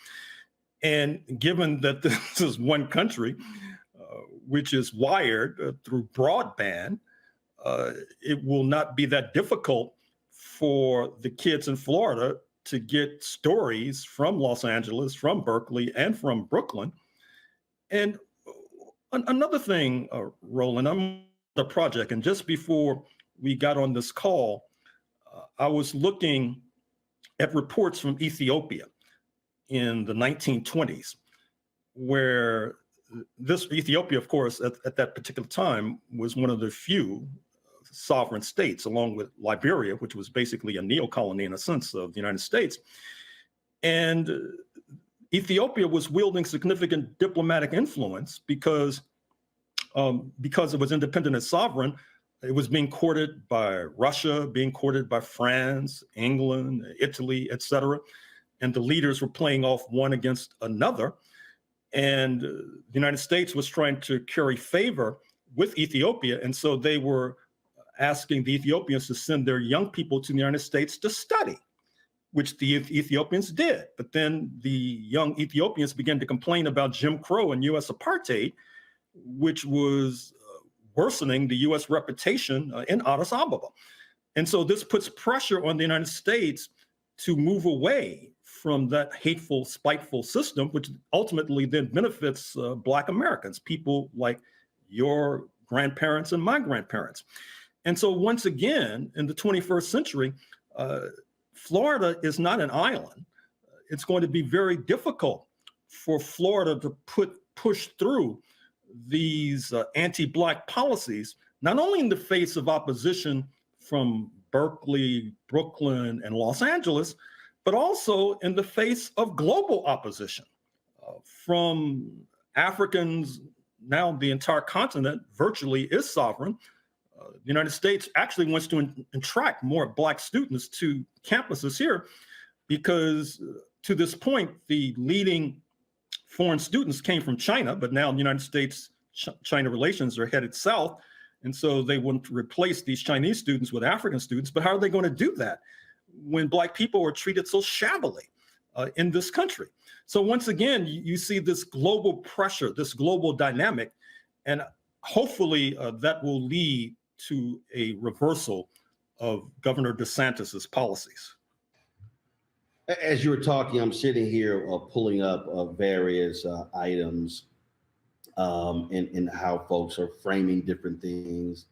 And given that this is one country, which is wired through broadband, it will not be that difficult for the kids in Florida to get stories from Los Angeles, from Berkeley, and from Brooklyn. And another thing, Roland, I'm on the project, and just before we got on this call, I was looking at reports from Ethiopia in the 1920s, where Ethiopia, of course, at that particular time was one of the few sovereign states, along with Liberia, which was basically a neo-colony in a sense of the United States. And Ethiopia was wielding significant diplomatic influence because it was independent and sovereign. It was being courted by Russia, being courted by France, England, Italy, et cetera. And the leaders were playing off one against another. And the United States was trying to curry favor with Ethiopia. And so they were asking the Ethiopians to send their young people to the United States to study, which the Ethiopians did. But then the young Ethiopians began to complain about Jim Crow and U.S. apartheid, which was worsening the U.S. reputation in Addis Ababa. And so this puts pressure on the United States to move away from that hateful, spiteful system, which ultimately then benefits Black Americans, people like your grandparents and my grandparents. And so once again, in the 21st century, Florida is not an island. It's going to be very difficult for Florida to push through these anti-Black policies, not only in the face of opposition from Berkeley, Brooklyn, and Los Angeles, but also in the face of global opposition from Africans. Now the entire continent virtually is sovereign. The United States actually wants to attract more Black students to campuses here because to this point, the leading foreign students came from China, but now the United States-China relations are headed south. And so they want to replace these Chinese students with African students. But how are they going to do that when Black people are treated so shabbily in this country? So once again, you see this global pressure, this global dynamic, and hopefully that will lead to a reversal of Governor DeSantis's policies. As you were talking, I'm sitting here pulling up various items and how folks are framing different things,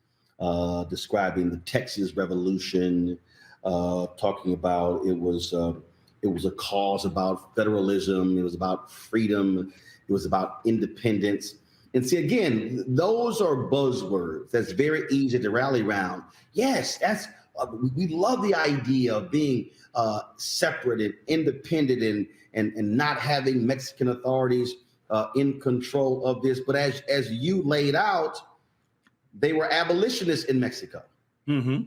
describing the Texas Revolution, talking about it was a cause about federalism, it was about freedom, it was about independence. And see, again, those are buzzwords that's very easy to rally around. Yes, we love the idea of being separate and independent and not having Mexican authorities in control of this. But as you laid out, they were abolitionists in Mexico. Mm-hmm.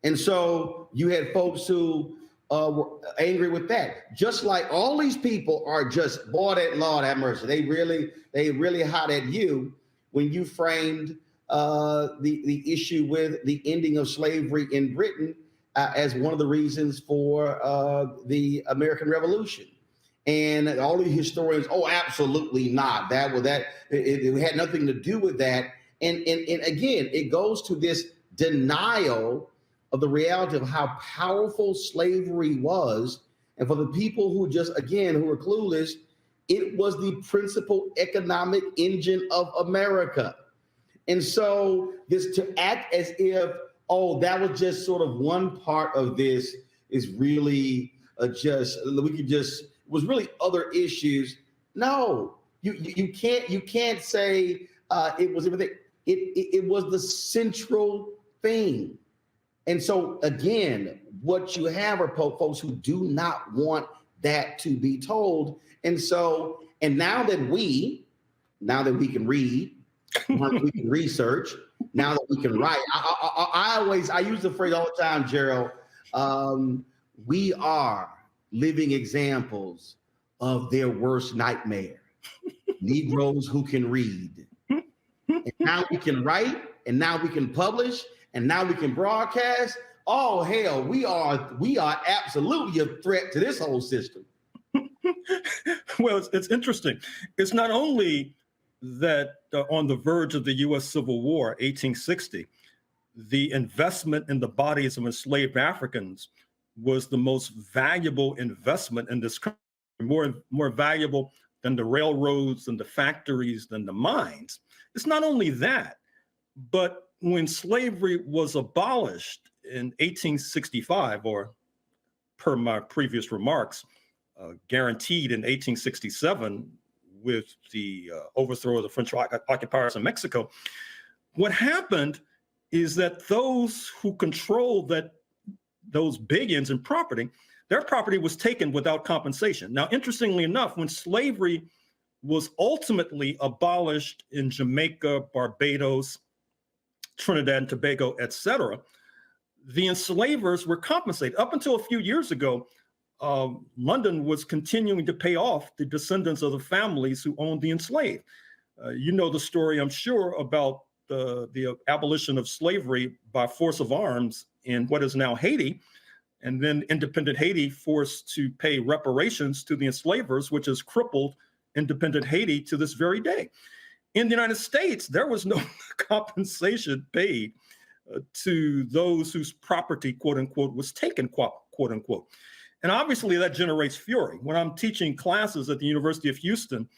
And so you had folks who were angry with that. Just like all these people are just, boy, that Lord have mercy. They really hot at you when you framed the issue with the ending of slavery in Britain as one of the reasons for the American Revolution. And all the historians, oh, absolutely not. It had nothing to do with that. And again, it goes to this denial of the reality of how powerful slavery was. And for the people who just, again, who are clueless, it was the principal economic engine of America. And so this to act as if, oh, that was just sort of one part of this is really was really other issues. No, you can't say it was everything. It was the central thing. And so again, what you have are folks who do not want that to be told. And now that we can read, we can research, now that we can write. I use the phrase all the time, Gerald. We are living examples of their worst nightmare. Negroes who can read. And now we can write, and now we can publish, and now we can broadcast. Oh hell, we are absolutely a threat to this whole system. Well, it's interesting. It's not only that on the verge of the U.S. Civil War, 1860, the investment in the bodies of enslaved Africans was the most valuable investment in this country, more valuable than the railroads and the factories than the mines. It's not only that, but when slavery was abolished in 1865, or per my previous remarks, guaranteed in 1867 with the overthrow of the French occupiers in Mexico, what happened is that those who controlled those billions in property, their property was taken without compensation. Now, interestingly enough, when slavery was ultimately abolished in Jamaica, Barbados, Trinidad and Tobago, etc., the enslavers were compensated. Up until a few years ago, London was continuing to pay off the descendants of the families who owned the enslaved. You know the story, I'm sure, about the abolition of slavery by force of arms in what is now Haiti, and then independent Haiti forced to pay reparations to the enslavers, which has crippled independent Haiti to this very day. In the United States, there was no compensation paid to those whose property, quote unquote, was taken, quote unquote. And obviously that generates fury. When I'm teaching classes at the University of Houston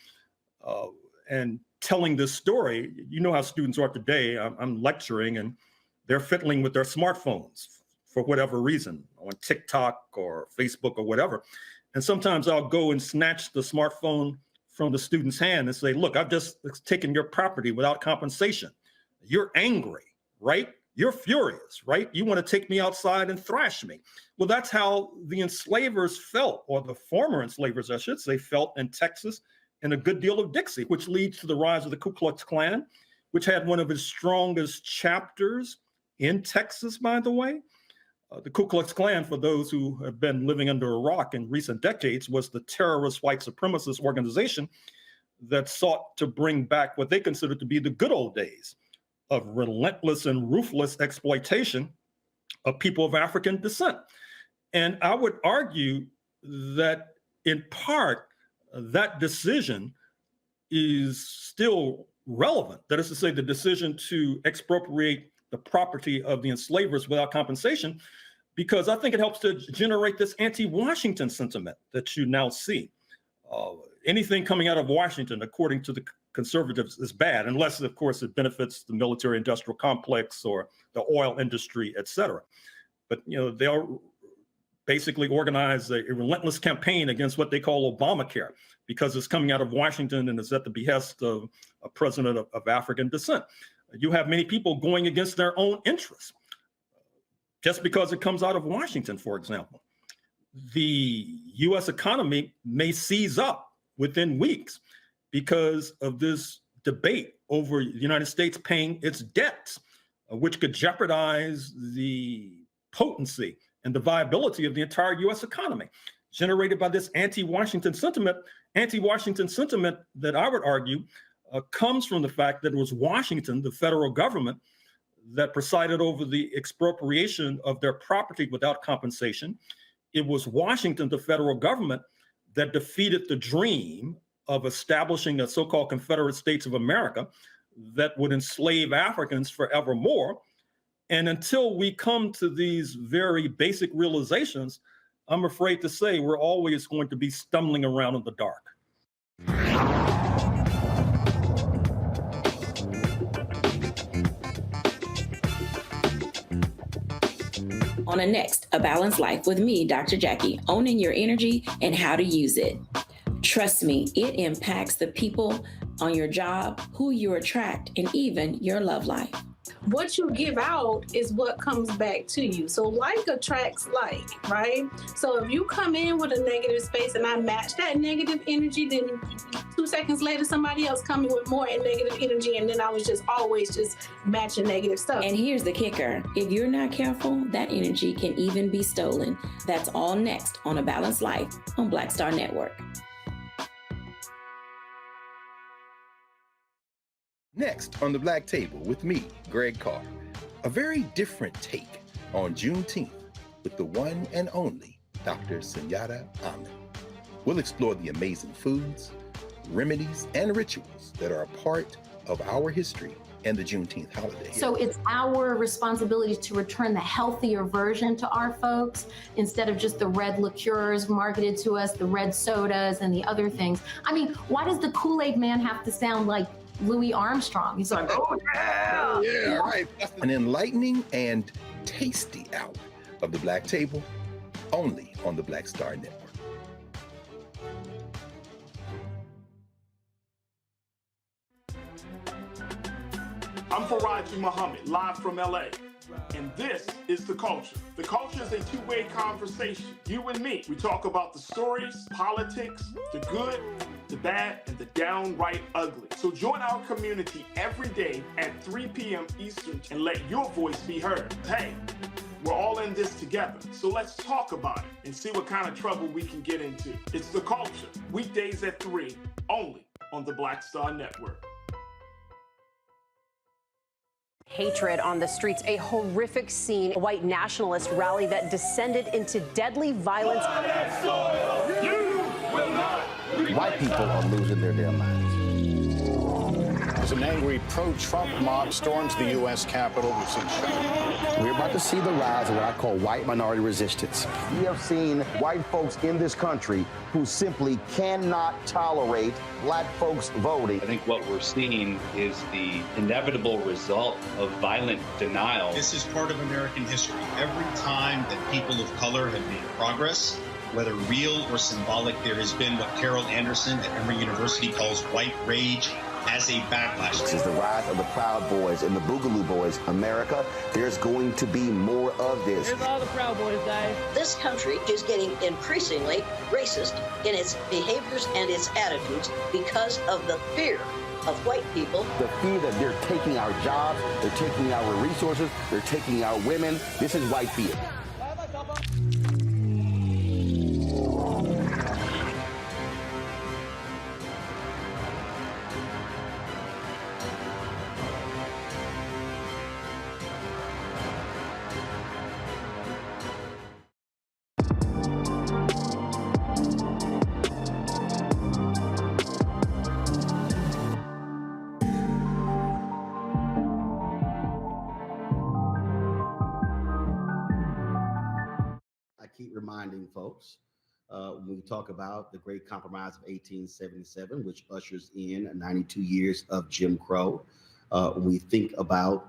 and telling this story, you know how students are today. I'm lecturing and they're fiddling with their smartphones for whatever reason, on TikTok or Facebook or whatever. And sometimes I'll go and snatch the smartphone from the student's hand and say, look, I've just taken your property without compensation. You're angry, right? You're furious, right? You want to take me outside and thrash me. Well, that's how the enslavers felt, or the former enslavers, I should say, felt in Texas and a good deal of Dixie, which leads to the rise of the Ku Klux Klan, which had one of its strongest chapters in Texas, by the way. The Ku Klux Klan, for those who have been living under a rock in recent decades, was the terrorist white supremacist organization that sought to bring back what they considered to be the good old days of relentless and ruthless exploitation of people of African descent. And I would argue that in part, that decision is still relevant. That is to say, the decision to expropriate the property of the enslavers without compensation, because I think it helps to generate this anti-Washington sentiment that you now see. Anything coming out of Washington, according to the conservatives, is bad, unless, of course, it benefits the military-industrial complex or the oil industry, et cetera. But, you know, they'll basically organize a relentless campaign against what they call Obamacare, because it's coming out of Washington and is at the behest of a president of African descent. You have many people going against their own interests just because it comes out of Washington, for example. The U.S. economy may seize up within weeks because of this debate over the United States paying its debts, which could jeopardize the potency and the viability of the entire U.S. economy, generated by this anti-Washington sentiment that I would argue comes from the fact that it was Washington, the federal government, that presided over the expropriation of their property without compensation. It was Washington, the federal government, that defeated the dream of establishing a so-called Confederate States of America that would enslave Africans forevermore. And until we come to these very basic realizations, I'm afraid to say we're always going to be stumbling around in the dark. On the next, A Balanced Life with me, Dr. Jackie, owning your energy and how to use it. Trust me, it impacts the people on your job, who you attract, and even your love life. What you give out is what comes back to you. So like attracts like, right? So if you come in with a negative space and I match that negative energy, then 2 seconds later, somebody else coming with more negative energy. And then I was just always just matching negative stuff. And here's the kicker. If you're not careful, that energy can even be stolen. That's all next on A Balanced Life on Black Star Network. Next on the Black Table with me, Greg Carr, a very different take on Juneteenth with the one and only Dr. Sunyata Ahmed. We'll explore the amazing foods, remedies, and rituals that are a part of our history and the Juneteenth holiday. So it's our responsibility to return the healthier version to our folks instead of just the red liqueurs marketed to us, the red sodas and the other things. I mean, why does the Kool-Aid man have to sound like Louis Armstrong? He's like, oh yeah. Yeah, right. An enlightening and tasty hour of the Black Table, only on the Black Star Network. I'm Faraji Muhammad, live from LA. And this is The Culture. The Culture is a two-way conversation. You and me. We talk about the stories, politics, the good, the bad, and the downright ugly. So join our community every day at 3 p.m. Eastern and let your voice be heard. Hey, we're all in this together. So let's talk about it and see what kind of trouble we can get into. It's The Culture, weekdays at 3, only on the Black Star Network. Hatred on the streets, a horrific scene, a white nationalist rally that descended into deadly violence. White people are losing their damn minds. As an angry pro-Trump mob storms the U.S. Capitol, we've seen shooting. We're about to see the rise of what I call white minority resistance. We have seen white folks in this country who simply cannot tolerate black folks voting. I think what we're seeing is the inevitable result of violent denial. This is part of American history. Every time that people of color have made progress, whether real or symbolic, there has been what Carol Anderson at Emory University calls white rage as a backlash. This is the rise of the Proud Boys and the Boogaloo Boys. America, there's going to be more of this. Here's all the Proud Boys, guys. This country is getting increasingly racist in its behaviors and its attitudes because of the fear of white people. The fear that they're taking our jobs, they're taking our resources, they're taking our women. This is white fear. Reminding folks when we talk about the Great Compromise of 1877, which ushers in 92 years of Jim Crow. When we think about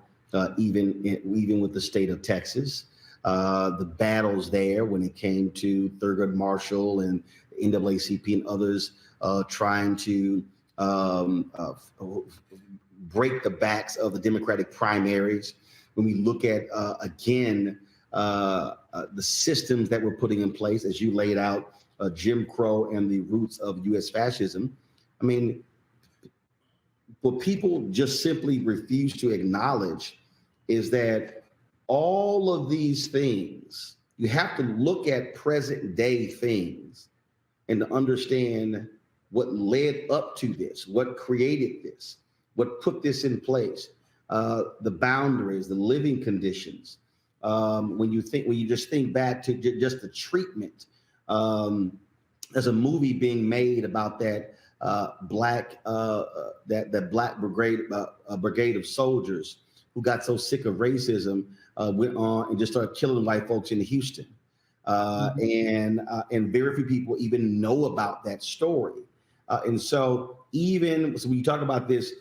even with the state of Texas, the battles there when it came to Thurgood Marshall and NAACP and others trying to break the backs of the Democratic primaries. When we look at again. The systems that we're putting in place, as you laid out, Jim Crow and the roots of U.S. fascism. I mean, what people just simply refuse to acknowledge is that all of these things, you have to look at present day things and to understand what led up to this, what created this, what put this in place, the boundaries, the living conditions. When you just think back to just the treatment, there's a movie being made about that black brigade of soldiers who got so sick of racism, went on and just started killing white folks in Houston, and very few people even know about that story, and so when you talk about this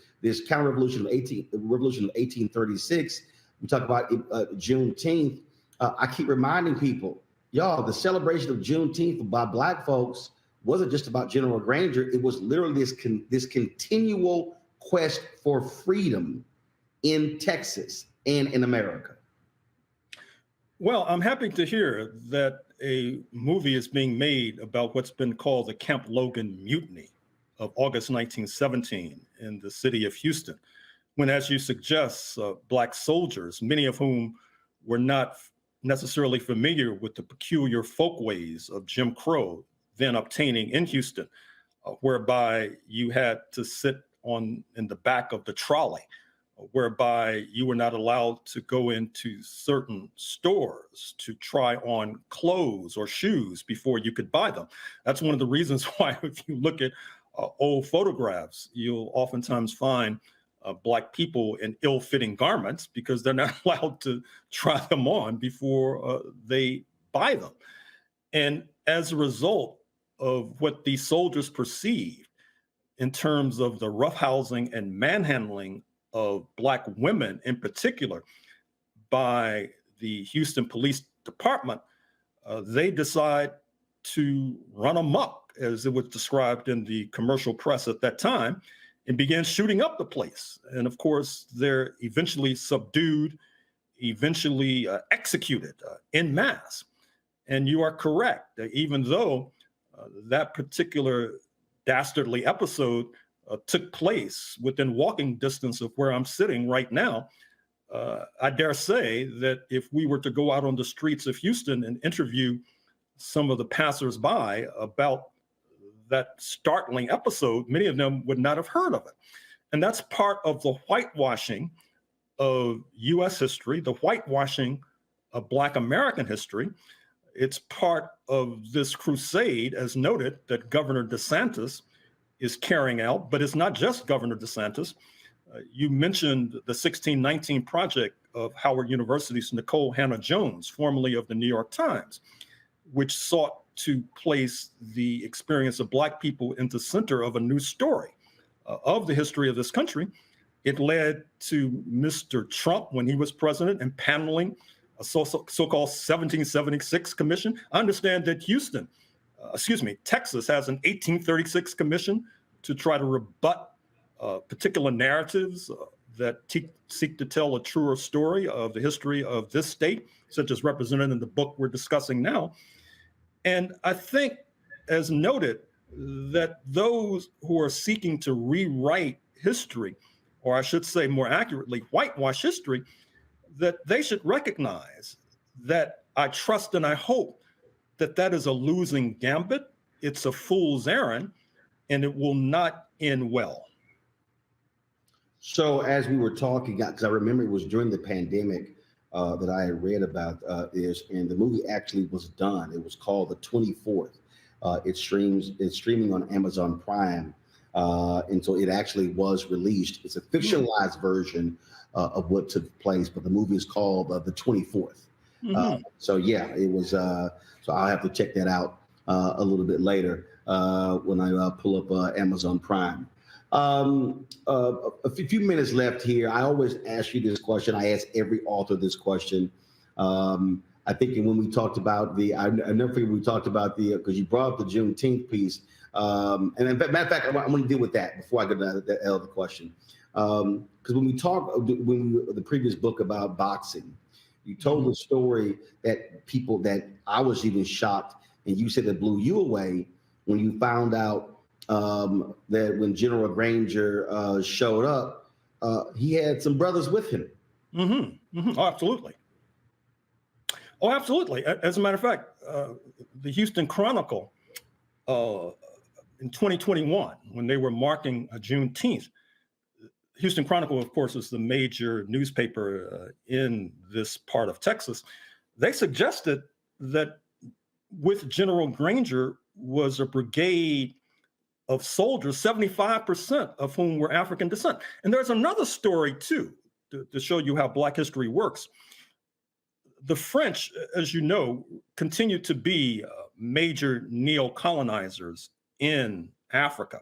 counter-revolution of 1836. We talk about Juneteenth. I keep reminding people, y'all, the celebration of Juneteenth by Black folks wasn't just about General Granger. It was literally this continual quest for freedom in Texas and in America? Well, I'm happy to hear that a movie is being made about what's been called the Camp Logan Mutiny of August 1917 in the city of Houston, when, as you suggest, Black soldiers, many of whom were not necessarily familiar with the peculiar folkways of Jim Crow then obtaining in Houston, whereby you had to sit in the back of the trolley, whereby you were not allowed to go into certain stores to try on clothes or shoes before you could buy them. That's one of the reasons why, if you look at old photographs, you'll oftentimes find Black people in ill-fitting garments because they're not allowed to try them on before they buy them. And as a result of what these soldiers perceived in terms of the roughhousing and manhandling of Black women in particular by the Houston Police Department, they decide to run amok, as it was described in the commercial press at that time, and began shooting up the place. And of course, they're eventually subdued, eventually executed en masse. And you are correct, even though that particular dastardly episode took place within walking distance of where I'm sitting right now, I dare say that if we were to go out on the streets of Houston and interview some of the passersby about that startling episode, many of them would not have heard of it. And that's part of the whitewashing of US history, the whitewashing of Black American history. It's part of this crusade, as noted, that Governor DeSantis is carrying out, but it's not just Governor DeSantis. You mentioned the 1619 Project of Howard University's Nicole Hannah-Jones, formerly of the New York Times, which sought to place the experience of Black people in the center of a new story of the history of this country. It led to Mr. Trump, when he was president, and paneling a so-called 1776 commission. I understand that Texas has an 1836 commission to try to rebut particular narratives that seek to tell a truer story of the history of this state, such as represented in the book we're discussing now. And I think, as noted, that those who are seeking to rewrite history, or I should say more accurately, whitewash history, that they should recognize that I trust and I hope that that is a losing gambit. It's a fool's errand, and it will not end well. So as we were talking, because I remember it was during the pandemic that I had read about this, and the movie actually was done. It was called The 24th. It's streaming on Amazon Prime. And so it actually was released. It's a fictionalized version of what took place, but the movie is called The 24th. So yeah, it was, so I'll have to check that out a little bit later when I pull up Amazon Prime. A few minutes left here. I always ask you this question. I ask every author this question. I think when we talked about I never forget we talked about because you brought up the Juneteenth piece. And matter of fact, I'm going to deal with that before I go to the other question. Because when we talked, the previous book about boxing, you told the story that I was even shocked, and you said it blew you away when you found out that when General Granger showed up, he had some brothers with him. Oh, absolutely. Oh, absolutely. As a matter of fact, the Houston Chronicle in 2021, when they were marking Juneteenth, Houston Chronicle, of course, is the major newspaper in this part of Texas. They suggested that with General Granger was a brigade of soldiers, 75% of whom were African descent. And there's another story, too, to show you how Black history works. The French, as you know, continue to be major neo-colonizers in Africa.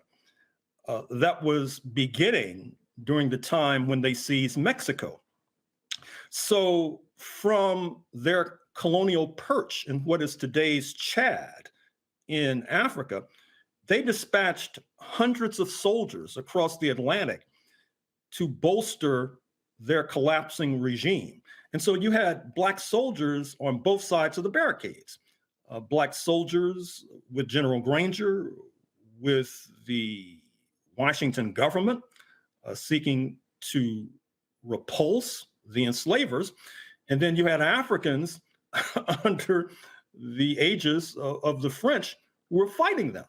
That was beginning during the time when they seized Mexico. So from their colonial perch in what is today's Chad in Africa, they dispatched hundreds of soldiers across the Atlantic to bolster their collapsing regime. And so you had Black soldiers on both sides of the barricades. Black soldiers with General Granger, with the Washington government seeking to repulse the enslavers. And then you had Africans under the aegis of the French who were fighting them.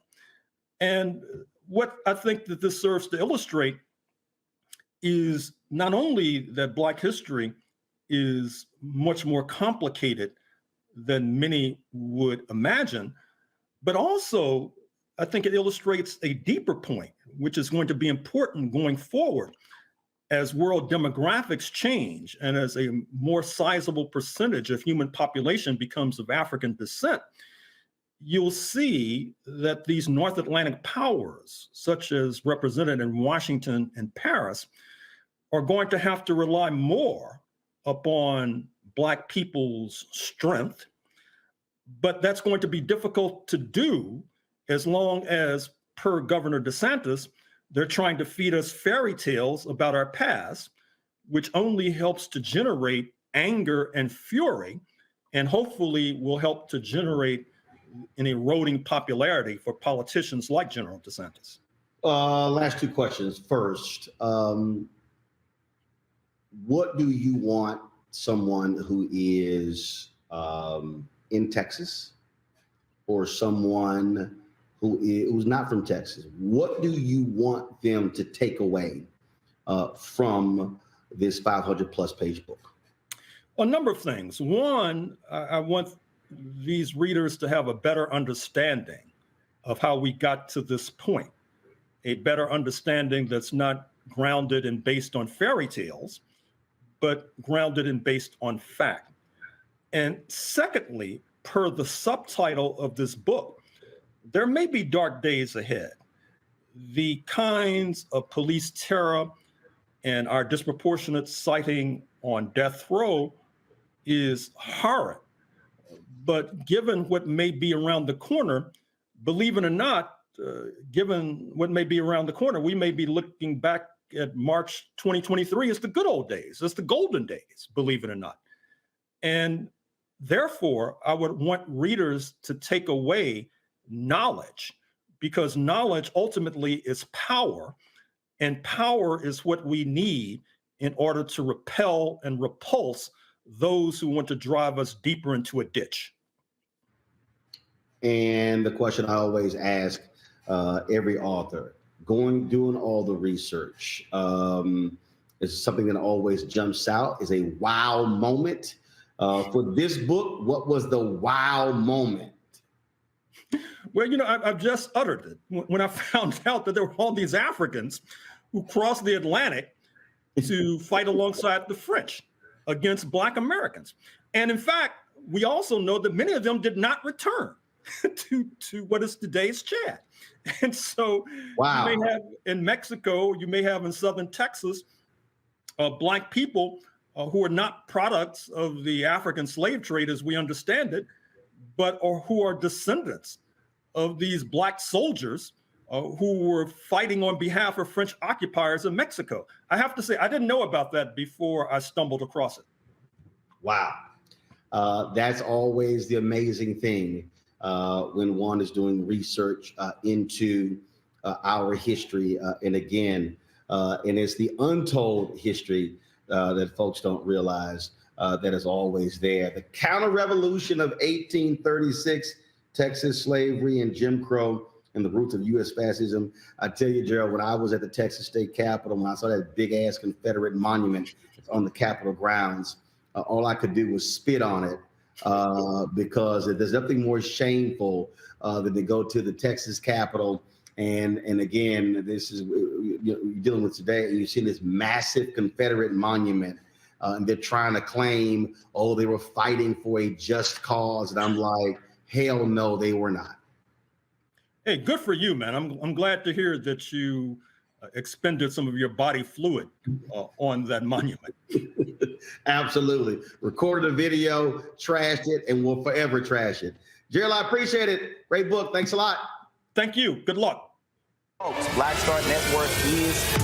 And what I think that this serves to illustrate is not only that Black history is much more complicated than many would imagine, but also I think it illustrates a deeper point, which is going to be important going forward as world demographics change and as a more sizable percentage of human population becomes of African descent. You'll see that these North Atlantic powers, such as represented in Washington and Paris, are going to have to rely more upon Black people's strength, but that's going to be difficult to do as long as, per Governor DeSantis, they're trying to feed us fairy tales about our past, which only helps to generate anger and fury, and hopefully will help to generate an eroding popularity for politicians like General DeSantis. Last two questions. First, what do you want someone who is in Texas or someone who's not from Texas, what do you want them to take away from this 500+ page book? A number of things. One, I want these readers to have a better understanding of how we got to this point, a better understanding that's not grounded and based on fairy tales, but grounded and based on fact. And secondly, per the subtitle of this book, there may be dark days ahead. The kinds of police terror and our disproportionate sighting on death row is horrid. But given what may be around the corner, believe it or not, given what may be around the corner, we may be looking back at March 2023 as the good old days, as the golden days, believe it or not. And therefore, I would want readers to take away knowledge, because knowledge ultimately is power, and power is what we need in order to repel and repulse those who want to drive us deeper into a ditch. And the question I always ask every author, doing all the research, is something that always jumps out, is a wow moment. For this book, what was the wow moment? Well, you know, I've just uttered it. When I found out that there were all these Africans who crossed the Atlantic to fight alongside the French against Black Americans. And in fact, we also know that many of them did not return to what is today's Chad. And so wow. You may have in Mexico, you may have in Southern Texas, Black people who are not products of the African slave trade as we understand it, but who are descendants of these Black soldiers who were fighting on behalf of French occupiers in Mexico. I have to say, I didn't know about that before I stumbled across it. Wow. That's always the amazing thing when one is doing research into our history. And again, and it's the untold history that folks don't realize that is always there. The counter-revolution of 1836, Texas slavery and Jim Crow and the roots of U.S. fascism. I tell you, Gerald, when I was at the Texas State Capitol, when I saw that big-ass Confederate monument on the Capitol grounds, all I could do was spit on it because there's nothing more shameful than to go to the Texas Capitol. And again, this is you're dealing with today, and you see this massive Confederate monument, and they're trying to claim, oh, they were fighting for a just cause. And I'm like, hell no, they were not. Hey, good for you, man. I'm glad to hear that you expended some of your body fluid on that monument. Absolutely. Recorded a video, trashed it, and will forever trash it. Gerald, I appreciate it. Great book. Thanks a lot. Thank you. Good luck. Folks, Black Star Network is.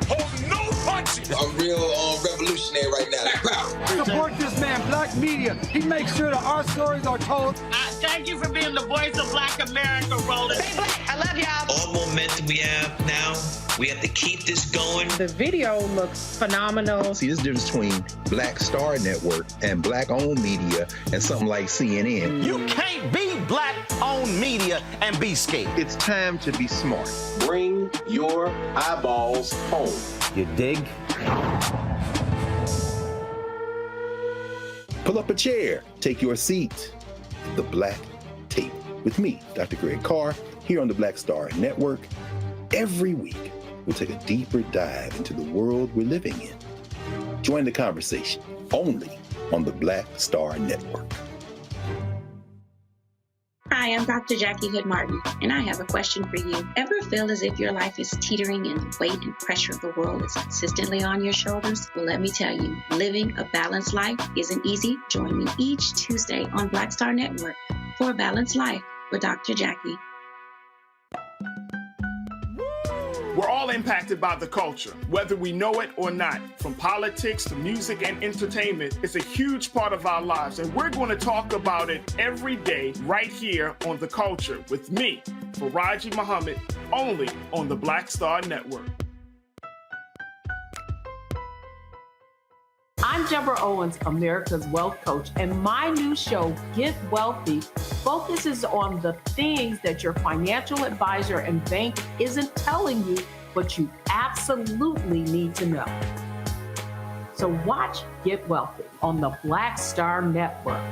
Oh, no punching. I'm real revolutionary right now. Support this man, Black Media. He makes sure that our stories are told. Thank you for being the voice of Black America, Roland. Stay Black. I love y'all. All momentum we have now, we have to keep this going. The video looks phenomenal. See, there's a difference between Black Star Network and Black-owned media and something like CNN. You can't be Black-owned media and be scared. It's time to be smart. Bring your eyeballs home. You dig? Pull up a chair, take your seat at the Black Table with me, Dr. Greg Carr, here on the Black Star Network. Every week, we'll take a deeper dive into the world we're living in. Join the conversation only on the Black Star Network. Hi, I'm Dr. Jackie Hood Martin, and I have a question for you. Ever feel as if your life is teetering and the weight and pressure of the world is consistently on your shoulders? Well, let me tell you, living a balanced life isn't easy. Join me each Tuesday on Black Star Network for A Balanced Life with Dr. Jackie. We're all impacted by the culture, whether we know it or not. From politics to music and entertainment, it's a huge part of our lives, and we're going to talk about it every day right here on The Culture with me, Faraji Muhammad, only on the Black Star Network. I'm Deborah Owens, America's Wealth Coach, and my new show, Get Wealthy, focuses on the things that your financial advisor and bank isn't telling you, but you absolutely need to know. So watch Get Wealthy on the Black Star Network.